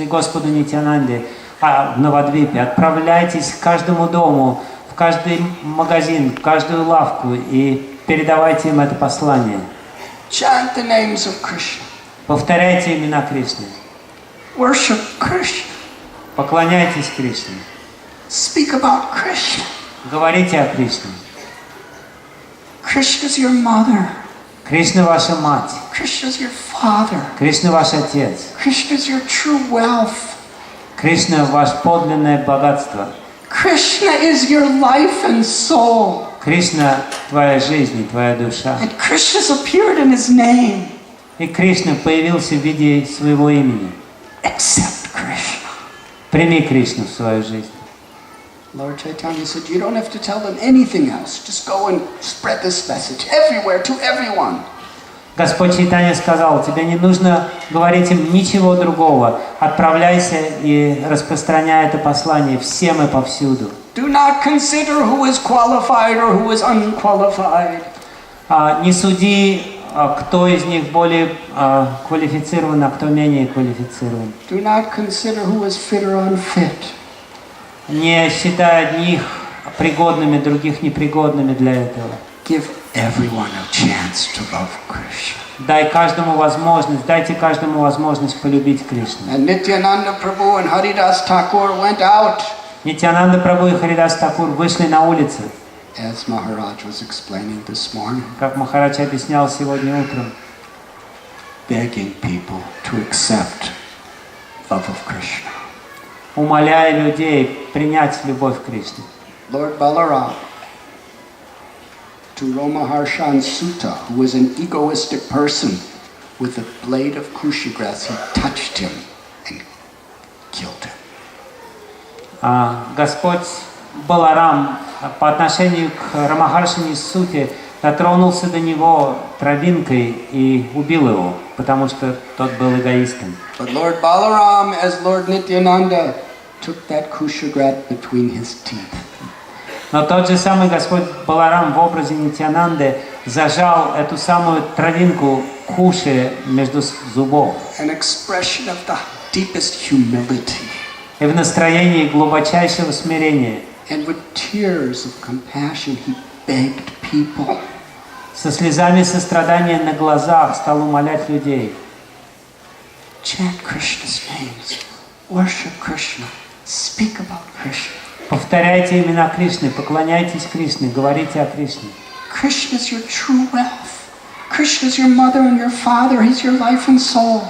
B: Господу Нитьянанде в Навадвипе: отправляйтесь к каждому дому, в каждый магазин, в каждую лавку и передавайте им это послание.
A: Chant the names of Krishna.
B: Повторяйте имена Кришны.
A: Worship Krishna.
B: Поклоняйтесь Кришне.
A: Speak about Krishna.
B: Говорите о Кришне.
A: Krishna is your mother.
B: Кришна ваша мать.
A: Krishna is your father.
B: Кришна ваш отец.
A: Krishna is your true wealth.
B: Кришна ваше подлинное богатство.
A: Krishna is your life and soul.
B: Кришна твоя жизнь и твоя душа.
A: And Krishna's appeared in his name.
B: И Кришна появился в виде своего имени.
A: Accept Krishna.
B: Прими Кришну в свою жизнь.
A: Lord Chaitanya said, you don't have to tell them anything else. Just go and spread this message everywhere to everyone.
B: Господь Чайтанья сказал: тебе не нужно говорить им ничего другого. Отправляйся и распространяй это послание всем и повсюду.
A: Do not consider who is qualified or who is unqualified.
B: Не суди кто из них более квалифицирован, а кто менее квалифицирован.
A: Do not consider who is fit or unfit.
B: Не считай одних пригодными, других непригодными для этого.
A: Give everyone a chance to love Krishna.
B: Дайте каждому возможность полюбить Кришну.
A: And Nityananda Prabhu and Haridas Thakur went out.
B: Нитьянанда Прабху и Харидас Такур вышли на улицы,
A: As Maharaj was explaining this morning,
B: как Махарадж объяснял сегодня утром,
A: begging people to accept love of Krishna.
B: умоляя людей принять любовь к Кришне.
A: Lord Balaram, to Romaharshan Sutta, who was an egoistic person, with a blade of kushi grass, he touched him and killed him.
B: Господь Баларам по отношению к Рамахаршине Сути дотронулся до него травинкой и убил его, потому что тот был эгоистом.
A: But Lord Balaram, as Lord Nityananda, took that kushagrat between his teeth.
B: Но тот же самый Господь Баларам в образе Нитьянанды зажал эту самую травинку куши между зубов.
A: An expression of the deepest humility.
B: И в настроении глубочайшего смирения.
A: And with tears of compassion, he begged people.
B: Со слезами сострадания на глазах стал умолять людей.
A: Chant Krishna's names, worship Krishna, speak about Krishna.
B: Повторяйте имена Кришны, поклоняйтесь Кришне, говорите о Кришне.
A: Krishna is your true wealth. Krishna is your mother and your father. He's your life and soul.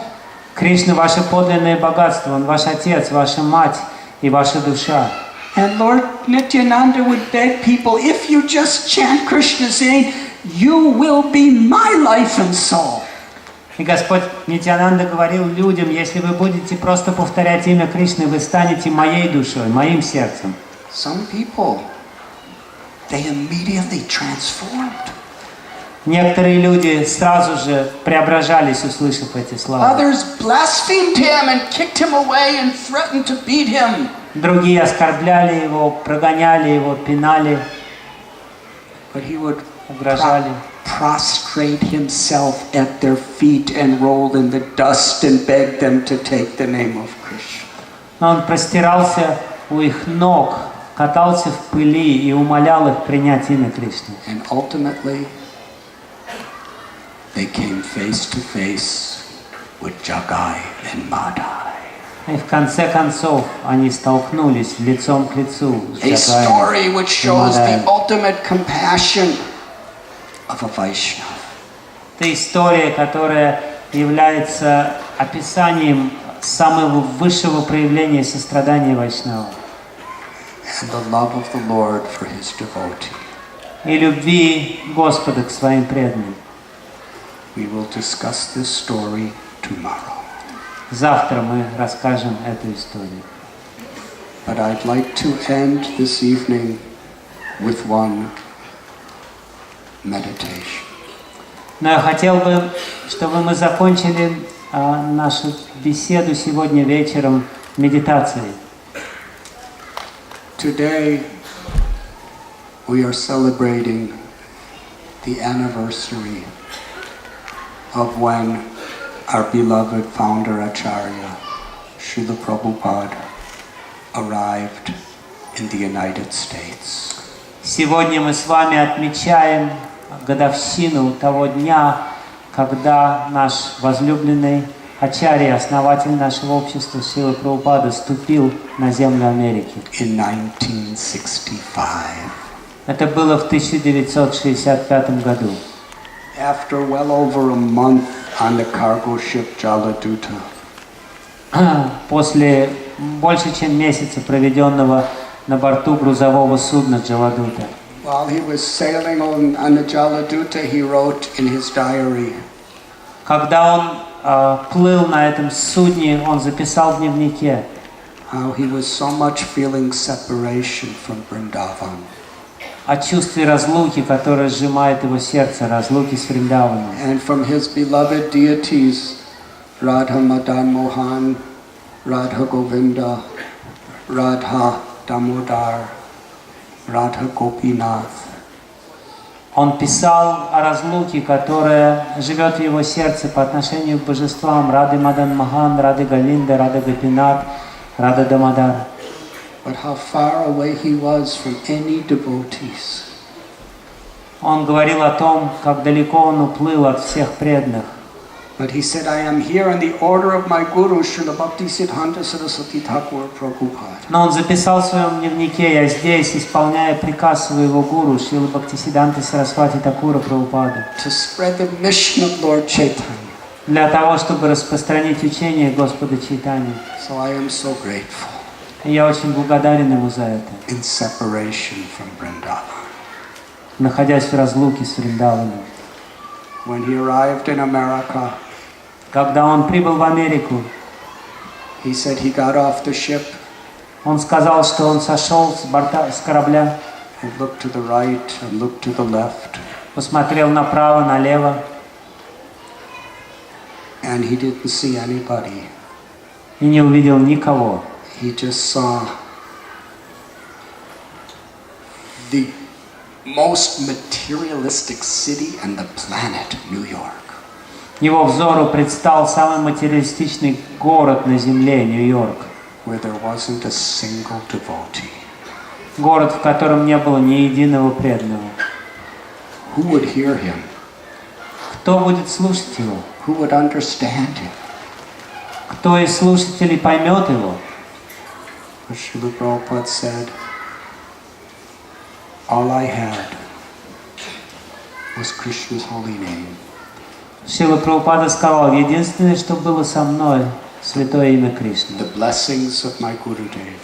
B: Кришна — ваше подлинное богатство, Он ваш отец, ваша мать и ваша душа.
A: And Lord Nityananda would beg people, if you just chant Krishna's name, you will be my life and soul.
B: И Господь Нитьянанда говорил людям, если вы будете просто повторять имя Кришны, вы станете моей душой, моим сердцем.
A: Some people, they immediately transformed.
B: Некоторые люди сразу же преображались, услышав эти слова.
A: Others blasphemed him and kicked him away and threatened to beat him.
B: Другие оскорбляли его, прогоняли его, пинали,
A: But he would
B: угрожали.
A: prostrate himself at their feet and roll in the dust and beg them to take the name of Krishna.
B: Но он простирался у их ног, катался в пыли и умолял их принять имя Кришны.
A: And ultimately, they came face to face with Jagai and Madai.
B: И в конце концов они столкнулись лицом к лицу с
A: A story
B: Джагаем
A: which
B: и
A: shows the
B: Мадаем.
A: ultimate compassion of a Vaishnava.
B: Это история, которая является описанием самого высшего проявления сострадания Вайшнава
A: And the love of the Lord for his devotee.
B: и любви Господа к своим преданным.
A: We will discuss this story tomorrow.
B: Завтра мы расскажем эту историю.
A: But I'd like to end this evening with one meditation.
B: Но я хотел бы, чтобы мы закончили нашу беседу сегодня вечером медитацией.
A: Today we are celebrating the anniversary of when our beloved founder Acharya, Srila Prabhupada, arrived in the United States.
B: Сегодня мы с вами отмечаем годовщину того дня, когда наш возлюбленный Ачарья, основатель нашего общества Шрила Прабхупада, ступил на землю Америки.
A: In 1965.
B: Это было в 1965 году.
A: After well over a month on the cargo ship Jaladuta,
B: После больше чем месяца, проведенного на борту грузового судна Джаладута.
A: while he was sailing on the Jaladuta, he wrote in his diary,
B: Когда он плыл на этом судне, он записал в дневнике,
A: how he was so much feeling separation from Vrindavan.
B: о чувстве разлуки, которое сжимает его сердце, разлуки с Вриндаваном.
A: And from his beloved deities, Radha Madan Mohan, Radha Govinda, Radha Damodar, Radha Gopinath,
B: Он писал о разлуке, которая живет в его сердце по отношению к божествам Рады Мадан Махан, Рады Говинда, Рада Гопинат, Рада Дамодар.
A: But how far away he was from any devotees.
B: Он говорил о том, как далеко он уплыл от всех преданных.
A: But he said, I am here in the order of my Guru, Srila Bhaktisiddhanta Saraswati Thakur Prabhupada.
B: Но он записал в своем дневнике: «Я здесь, исполняя приказ своего гуру, Шрила Бхактисиддханты Сарасвати Такура Прабхупады,
A: To spread the mission of Lord Chaitanya.
B: для того, чтобы распространить учение Господа Чайтаньи».
A: So I am so grateful
B: И я очень благодарен ему за это,
A: in separation from Vrindavan.
B: находясь в разлуке с Вриндаваном.
A: When he arrived in America,
B: Когда он прибыл в Америку,
A: he said he got off the ship
B: он сказал, что он сошел с корабля,
A: and looked to the right and looked to the left,
B: посмотрел направо, налево,
A: and he didn't see anybody.
B: и не увидел никого.
A: He just saw the most materialistic city on the planet, New York.
B: Его взору предстал самый материалистичный город на земле, Нью-Йорк.
A: Where there wasn't a single devotee.
B: Город, в котором не было ни единого преданного.
A: Who would hear him?
B: Кто будет слушать его?
A: Who would understand him?
B: Кто из слушателей поймет его?
A: Srila Prabhupada said, all I had was Krishna's holy name.
B: Шрила Прабхупада сказал: единственное, что было со мной, святое имя Кришны.
A: The blessings of my Gurudev.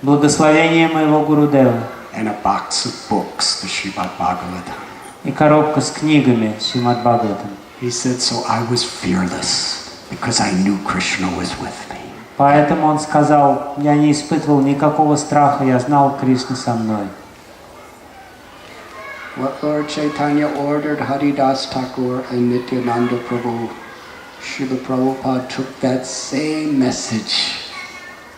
B: Благословение моего Гурудева.
A: And a box of books, the Srimad Bhagavatam.
B: И коробка с книгами Шримад Бхагаватам.
A: He said, so I was fearless because I knew Krishna was with me.
B: Поэтому он сказал: я не испытывал никакого страха, я знал, Кришна со мной.
A: What Lord Chaitanya ordered Haridas Thakur and Nityananda Prabhu, Srila Prabhupada took that same message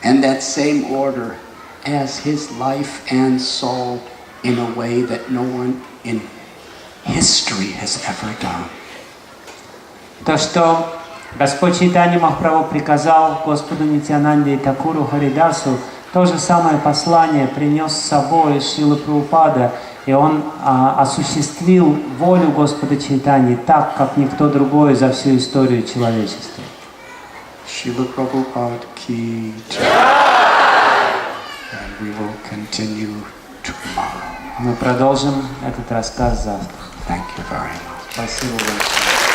A: and that same order as his life and soul in a way that no one in history has ever done.
B: То, что Господь Чайтанья Махапрабху приказал Господу Нитьянанде и Такуру Харидасу, то же самое послание принес с собой Шрила Прабхупада, и он осуществил волю Господа Чайтаньи так, как никто другой за всю историю человечества.
A: Srila Prabhupada ki jai. And we will continue tomorrow.
B: Мы продолжим этот рассказ завтра.
A: Thank you very much.
B: Спасибо большое.